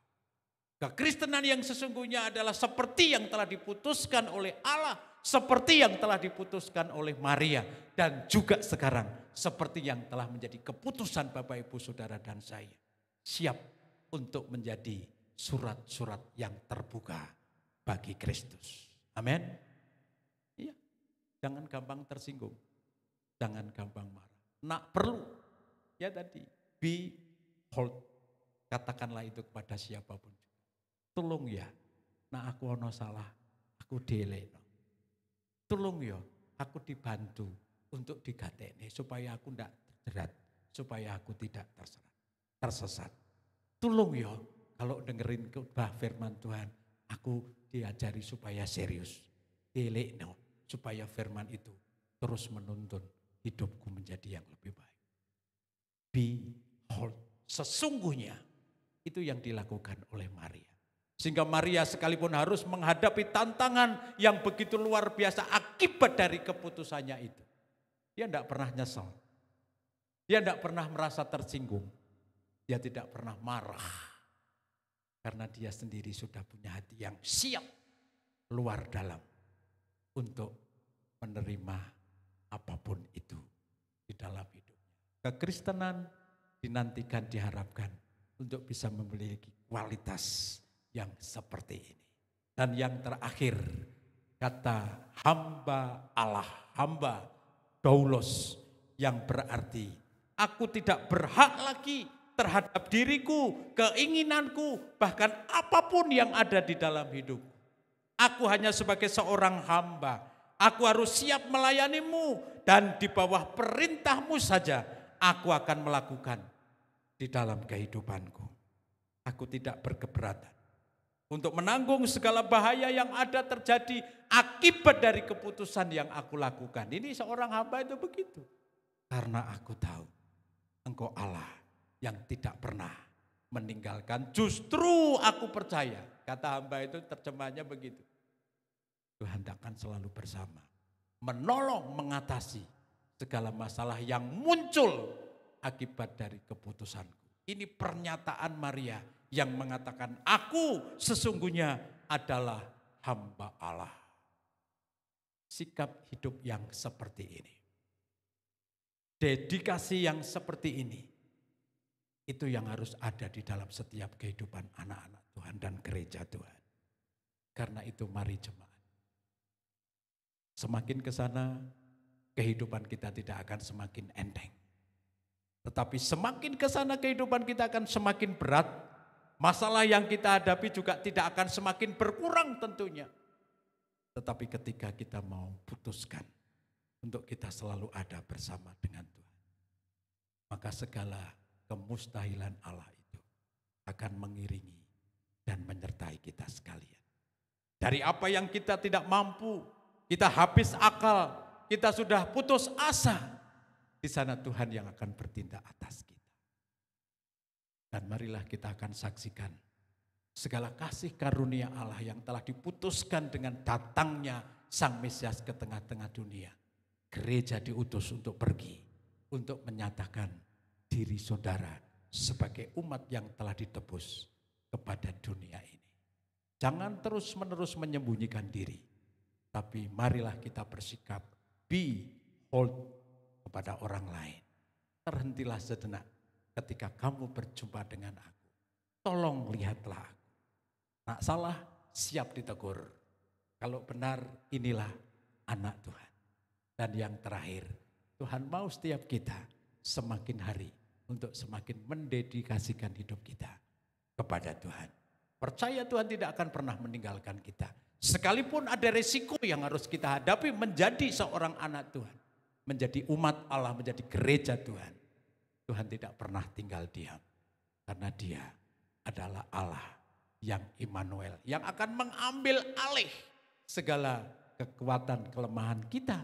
Kekristenan yang sesungguhnya adalah seperti yang telah diputuskan oleh Allah. Seperti yang telah diputuskan oleh Maria. Dan juga sekarang seperti yang telah menjadi keputusan Bapak Ibu Saudara dan saya. Siap untuk menjadi surat-surat yang terbuka bagi Kristus. Amin. Iya. Jangan gampang tersinggung. Jangan gampang marah. Nak perlu. Ya tadi. Behold. Katakanlah itu kepada siapapun. Tolong ya. Nak aku ono salah. Aku deleno. Tolong ya. Aku dibantu. Untuk digateni. Supaya aku tidak terjerat. Supaya aku tidak tersesat. Tolong ya. Kalau dengerin khotbah firman Tuhan. Aku diajari supaya serius. Deleno. Supaya firman itu terus menuntun hidupku menjadi yang lebih baik. Behold, sesungguhnya itu yang dilakukan oleh Maria. Sehingga Maria sekalipun harus menghadapi tantangan yang begitu luar biasa akibat dari keputusannya itu. Dia tidak pernah nyesal. Dia tidak pernah merasa tersinggung. Dia tidak pernah marah. Karena dia sendiri sudah punya hati yang siap luar dalam. Untuk menerima apapun itu di dalam hidupnya. Kekristenan dinantikan, diharapkan untuk bisa memiliki kualitas yang seperti ini. Dan yang terakhir, kata hamba Allah, hamba doulos, yang berarti aku tidak berhak lagi terhadap diriku, keinginanku, bahkan apapun yang ada di dalam hidup. Aku hanya sebagai seorang hamba, aku harus siap melayanimu dan di bawah perintahmu saja aku akan melakukan di dalam kehidupanku. Aku tidak berkeberatan untuk menanggung segala bahaya yang ada terjadi akibat dari keputusan yang aku lakukan. Ini seorang hamba itu begitu. Karena aku tahu Engkau Allah yang tidak pernah meninggalkan. Justru aku percaya. Kata hamba itu terjemahnya begitu. Tuhan akan selalu bersama. Menolong mengatasi segala masalah yang muncul akibat dari keputusanku. Ini pernyataan Maria yang mengatakan, aku sesungguhnya adalah hamba Allah. Sikap hidup yang seperti ini, dedikasi yang seperti ini, itu yang harus ada di dalam setiap kehidupan anak-anak Tuhan dan gereja Tuhan. Karena itu mari jemaat, semakin ke sana kehidupan kita tidak akan semakin enteng. Tetapi semakin ke sana kehidupan kita akan semakin berat. Masalah yang kita hadapi juga tidak akan semakin berkurang tentunya. Tetapi ketika kita mau putuskan untuk kita selalu ada bersama dengan Tuhan, maka segala kemustahilan Allah itu akan mengiringi dan menyertai kita sekalian. Dari apa yang kita tidak mampu, kita habis akal, kita sudah putus asa, di sana Tuhan yang akan bertindak atas kita. Dan marilah kita akan saksikan segala kasih karunia Allah yang telah diputuskan dengan datangnya Sang Mesias ke tengah-tengah dunia. Gereja diutus untuk pergi, untuk menyatakan diri saudara sebagai umat yang telah ditebus kepada dunia ini. Jangan terus-menerus menyembunyikan diri, tapi marilah kita bersikap be hold kepada orang lain. Terhentilah sejenak ketika kamu berjumpa dengan aku. Tolong lihatlah aku. Nak salah, siap ditegur. Kalau benar, inilah anak Tuhan. Dan yang terakhir, Tuhan mau setiap kita semakin hari untuk semakin mendedikasikan hidup kita kepada Tuhan. Percaya Tuhan tidak akan pernah meninggalkan kita. Sekalipun ada resiko yang harus kita hadapi menjadi seorang anak Tuhan. Menjadi umat Allah, menjadi gereja Tuhan. Tuhan tidak pernah tinggal diam. Karena Dia adalah Allah yang Immanuel. Yang akan mengambil alih segala kekuatan kelemahan kita.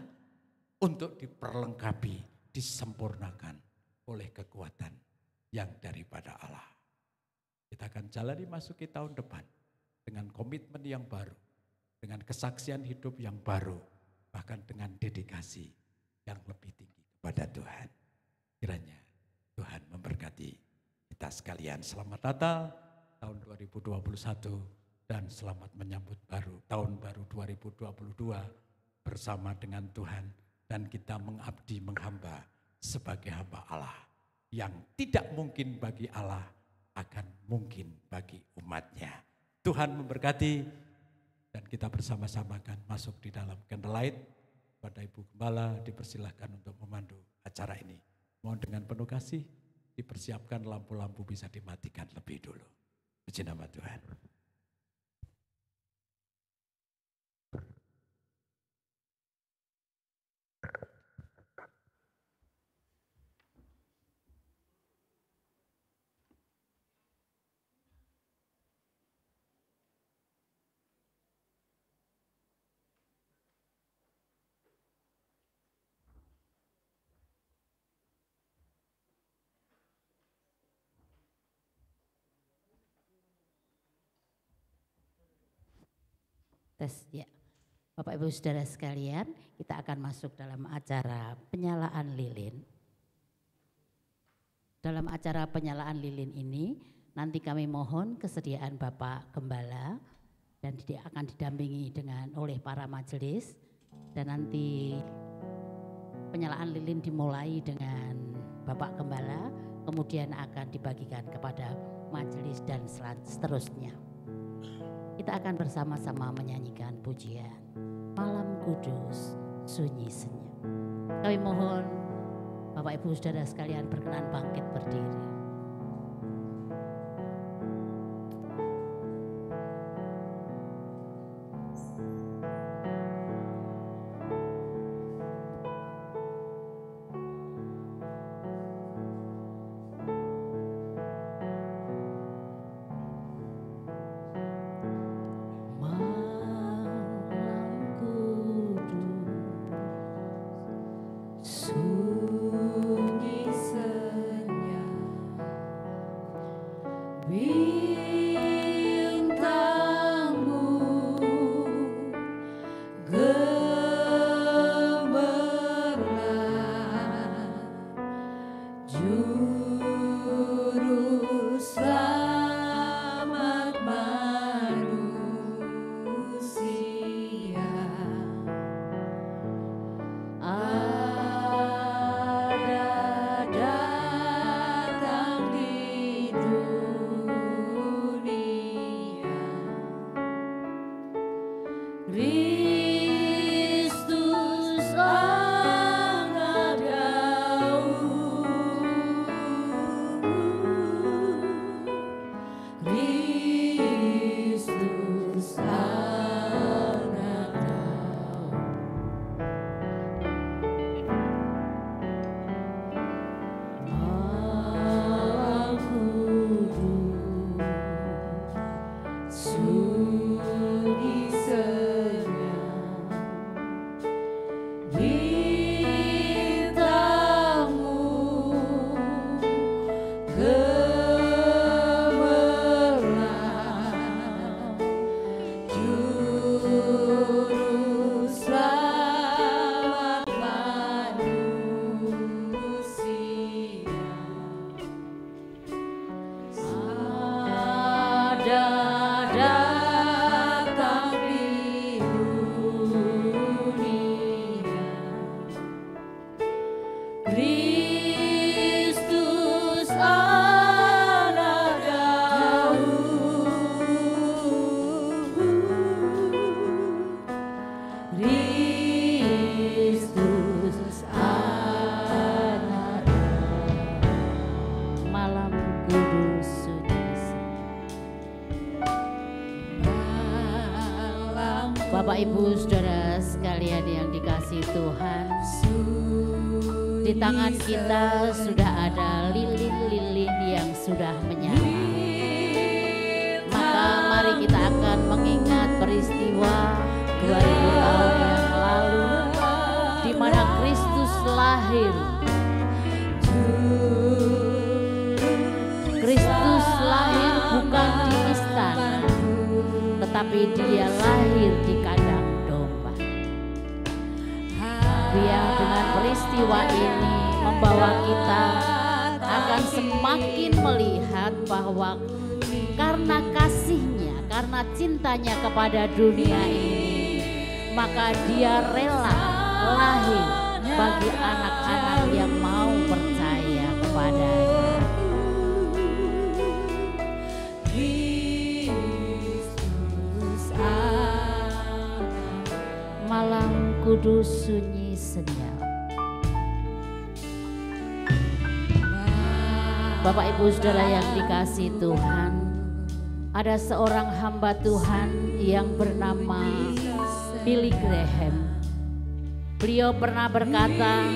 Untuk diperlengkapi, disempurnakan oleh kekuatan yang daripada Allah. Kita akan jalani masuki tahun depan. Dengan komitmen yang baru. Dengan kesaksian hidup yang baru. Bahkan dengan dedikasi yang lebih tinggi kepada Tuhan. Kiranya Tuhan memberkati kita sekalian. Selamat Natal tahun 2021 dan selamat menyambut tahun baru 2022 bersama dengan Tuhan. Dan kita mengabdi menghamba sebagai hamba Allah. Yang tidak mungkin bagi Allah akan mungkin bagi umatnya. Tuhan memberkati dan kita bersama-sama akan masuk di dalam candlelight. Pada Ibu Gembala dipersilahkan untuk memandu acara ini. Mohon dengan penuh kasih dipersiapkan lampu-lampu bisa dimatikan lebih dulu. Puji nama Tuhan. Tes ya. Bapak Ibu Saudara sekalian, kita akan masuk dalam acara penyalaan lilin. Dalam acara penyalaan lilin ini, nanti kami mohon kesediaan Bapak Gembala dan dia akan didampingi oleh para majelis. Dan nanti penyalaan lilin dimulai dengan Bapak Gembala, kemudian akan dibagikan kepada majelis dan seterusnya. Kita kita akan bersama-sama menyanyikan pujian Malam Kudus Sunyi Senyap. Kami mohon Bapak Ibu Saudara sekalian berkenan bangkit berdiri. Bapak Ibu Saudara sekalian yang dikasihi Tuhan, di tangan kita sudah ada lilin-lilin yang sudah menyala. Maka mari kita akan mengingat peristiwa 2000 tahun yang lalu di mana Kristus lahir. Kristus lahir bukan di istana, tetapi dia lahir di kandang domba. Biar dengan peristiwa ini membawa kita akan semakin melihat bahwa karena kasihnya, karena cintanya kepada dunia ini, maka dia rela lahir bagi anak-anak yang mau percaya kepadanya. Malam kudus sunyi senyap. Bapak Ibu Saudara yang dikasihi Tuhan, ada seorang hamba Tuhan yang bernama Billy Graham. Beliau pernah berkata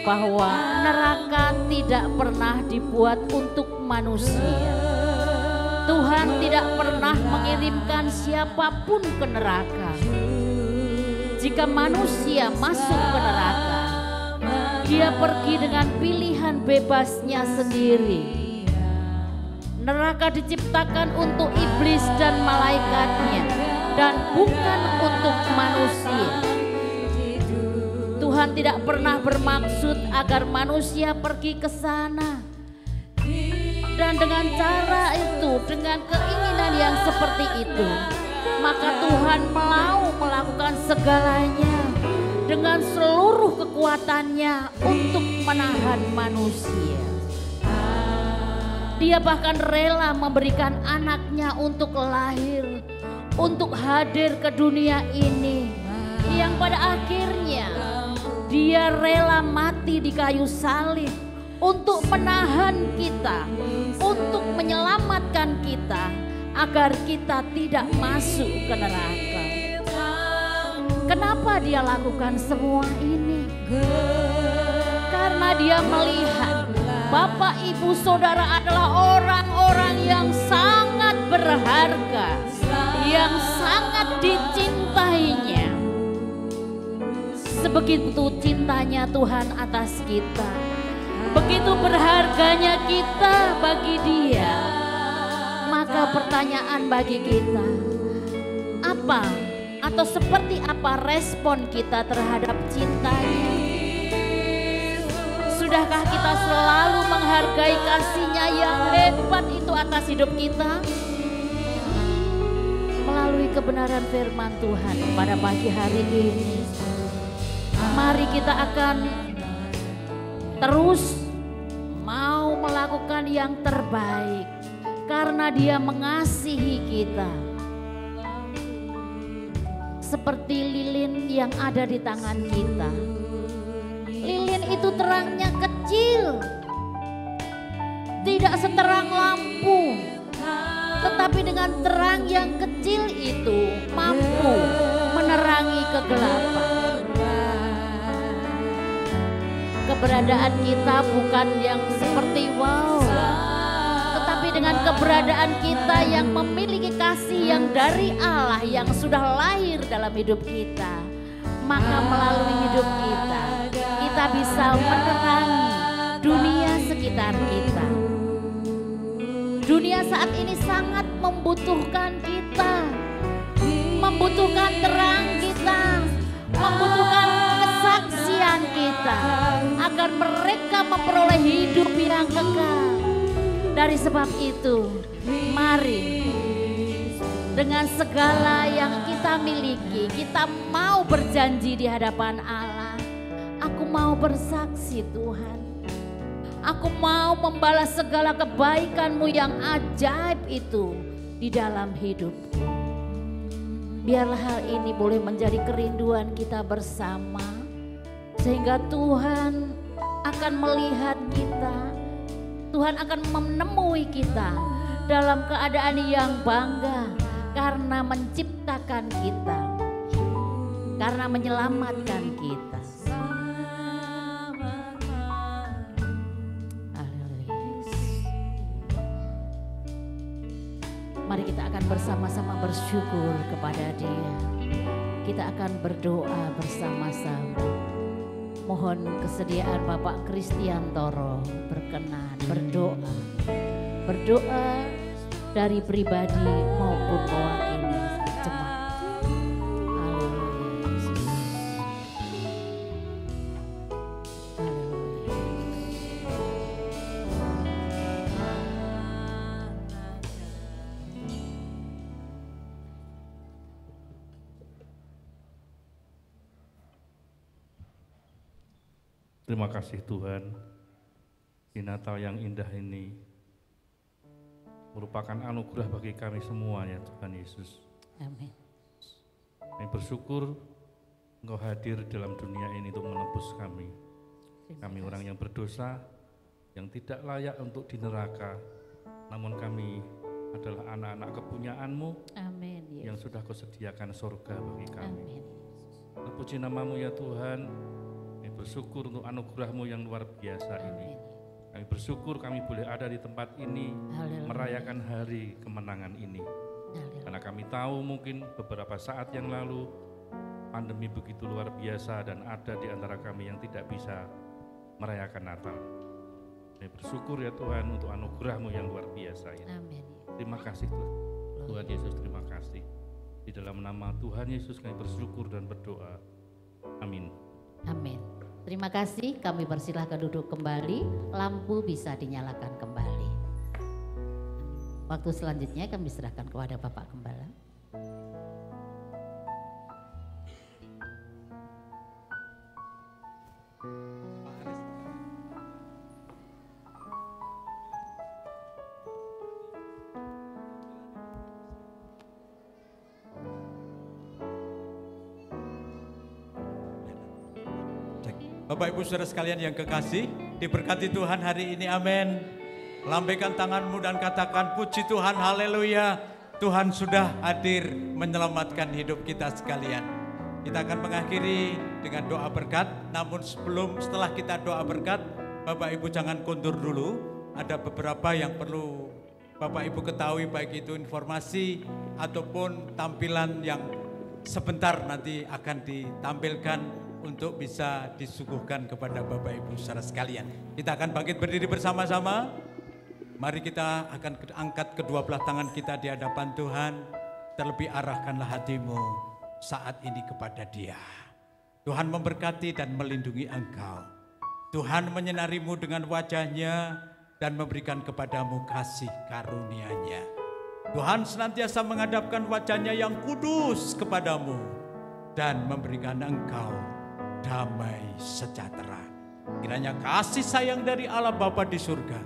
bahwa neraka tidak pernah dibuat untuk manusia. Tuhan tidak pernah mengirimkan siapapun ke neraka. Jika manusia masuk ke neraka, dia pergi dengan pilihan bebasnya sendiri. Neraka diciptakan untuk iblis dan malaikatnya dan bukan untuk manusia. Tuhan tidak pernah bermaksud agar manusia pergi ke sana. Dan dengan cara itu, dengan keinginan yang seperti itu, maka Tuhan mau melakukan segalanya dengan seluruh kekuatannya untuk menahan manusia. Dia bahkan rela memberikan anaknya untuk lahir untuk hadir ke dunia ini, yang pada akhirnya dia rela mati di kayu salib untuk menahan kita, untuk menyelamatkan kita agar kita tidak masuk ke neraka. Kenapa dia lakukan semua ini? Karena dia melihat Bapak, Ibu, Saudara adalah orang-orang yang sangat berharga, yang sangat dicintainya. Sebegitu cintanya Tuhan atas kita, begitu berharganya kita bagi Dia. Maka pertanyaan bagi kita, apa atau seperti apa respon kita terhadap cintanya? Sudahkah kita selalu menghargai kasih-Nya yang hebat itu atas hidup kita? Melalui kebenaran firman Tuhan pada pagi hari ini, mari kita akan terus mau melakukan yang terbaik karena Dia mengasihi kita. Seperti lilin yang ada di tangan kita. Lilin itu terangnya kecil, tidak seterang lampu, tetapi dengan terang yang kecil itu mampu menerangi kegelapan. Keberadaan kita bukan yang seperti wow, tetapi dengan keberadaan kita yang memiliki kasih yang dari Allah yang sudah lahir dalam hidup kita, maka melalui hidup kita, kita bisa menerangi dunia sekitar kita. Dunia saat ini sangat membutuhkan kita, membutuhkan terang kita, membutuhkan kesaksian kita, agar mereka memperoleh hidup yang kekal. Dari sebab itu, mari dengan segala yang kita miliki, kita mau berjanji di hadapan Allah. Aku mau bersaksi Tuhan. Aku mau membalas segala kebaikan-Mu yang ajaib itu di dalam hidupku. Biarlah hal ini boleh menjadi kerinduan kita bersama. Sehingga Tuhan akan melihat kita. Tuhan akan menemui kita dalam keadaan yang bangga karena menciptakan kita, karena menyelamatkan kita. Mari kita akan bersama-sama bersyukur kepada Dia. Kita akan berdoa bersama-sama. Mohon kesediaan Bapak Kristiantoro berkenan berdoa. Berdoa dari pribadi maupun mewakili jemaat. Haleluya Yesus. Haleluya. Terima kasih Tuhan, di Natal yang indah ini merupakan anugerah bagi kami semua ya Tuhan Yesus. Amin. Kami bersyukur Engkau hadir dalam dunia ini untuk menebus kami. Kami orang yang berdosa, yang tidak layak untuk di neraka, namun kami adalah anak-anak kepunyaan-Mu. Amin. Yang sudah Kau sediakan surga bagi kami. Amin. Terpuji nama-Mu ya Tuhan. Bersyukur untuk anugerah-Mu yang luar biasa ini. Kami bersyukur kami boleh ada di tempat ini. Haleluya. Merayakan hari kemenangan ini. Haleluya. Karena kami tahu mungkin beberapa saat yang lalu pandemi begitu luar biasa dan ada di antara kami yang tidak bisa merayakan Natal. Kami bersyukur ya Tuhan untuk anugerah-Mu yang luar biasa ini. Amin. Terima kasih Tuhan Yesus, terima kasih. Di dalam nama Tuhan Yesus kami bersyukur dan berdoa. Amin. Amin. Terima kasih, kami persilahkan duduk kembali, lampu bisa dinyalakan kembali. Waktu selanjutnya kami serahkan kepada Bapak Gembala. Bapak Ibu Saudara sekalian yang kekasih, diberkati Tuhan hari ini, amin. Lambaikan tanganmu dan katakan puji Tuhan, haleluya. Tuhan sudah hadir menyelamatkan hidup kita sekalian. Kita akan mengakhiri dengan doa berkat, namun setelah kita doa berkat, Bapak Ibu jangan kondur dulu. Ada beberapa yang perlu Bapak Ibu ketahui, baik itu informasi ataupun tampilan yang sebentar nanti akan ditampilkan untuk bisa disuguhkan kepada Bapak Ibu saudara sekalian. Kita akan bangkit berdiri bersama-sama. Mari kita akan angkat kedua belah tangan kita di hadapan Tuhan. Terlebih arahkanlah hatimu saat ini kepada Dia. Tuhan memberkati dan melindungi engkau. Tuhan menyenarimu dengan wajah-Nya dan memberikan kepadamu kasih karunia-Nya. Tuhan senantiasa menghadapkan wajah-Nya yang kudus kepadamu dan memberikan engkau damai sejahtera. Kiranya kasih sayang dari Allah Bapa di surga,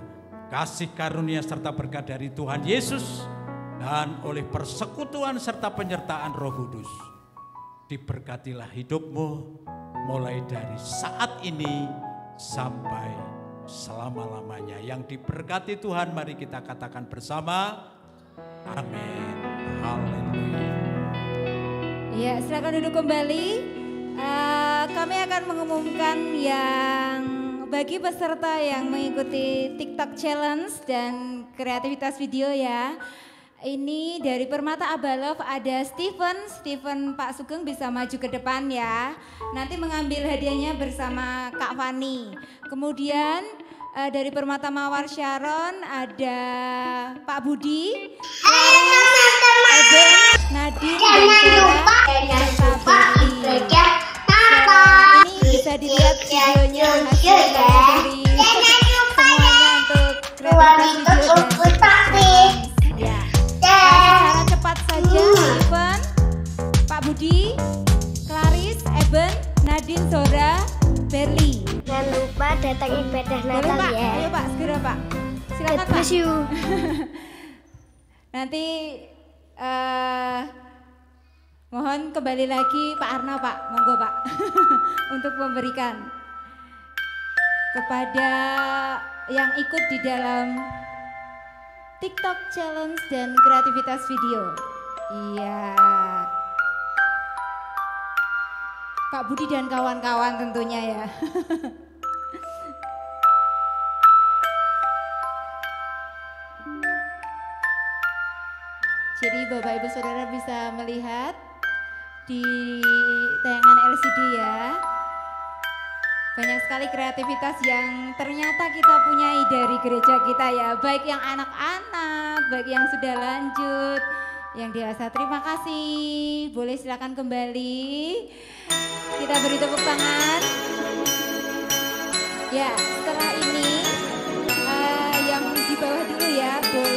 kasih karunia serta berkat dari Tuhan Yesus, dan oleh persekutuan serta penyertaan Roh Kudus, diberkatilah hidupmu mulai dari saat ini sampai selama-lamanya. Yang diberkati Tuhan, mari kita katakan bersama, amin. Haleluya. Ya, silakan duduk kembali. Kami akan mengumumkan yang bagi peserta yang mengikuti TikTok Challenge dan kreativitas video ya. Ini dari Permata Abalov ada Steven Pak Sugeng bisa maju ke depan ya. Nanti mengambil hadiahnya bersama Kak Fani. Kemudian dari Permata Mawar Sharon ada Pak Budi, Eben, Nadine, dan Sarah, ini bisa dilihat videonya hasilnya dari semuanya untuk kreativitas video ya. Secara cepat saja, Steven, Pak Budi, Claris, Eben, Nadine, Zora, Berli. Jangan lupa datang ibadah Natal Pak, ya. ayo Pak, segera Pak. Silakan Pak. Nanti mohon kembali lagi Pak Arno Pak, monggo Pak untuk memberikan kepada yang ikut di dalam TikTok Challenge dan kreativitas video. Iya. Pak Budi dan kawan-kawan tentunya ya. Jadi Bapak Ibu Saudara bisa melihat di tayangan LCD ya. Banyak sekali kreativitas yang ternyata kita punyai dari gereja kita ya. Baik yang anak-anak, baik yang sudah lanjut, yang dewasa. Terima kasih. Boleh silakan kembali. Kita beri tepuk tangan. Ya, setelah ini yang di bawah dulu ya. Boleh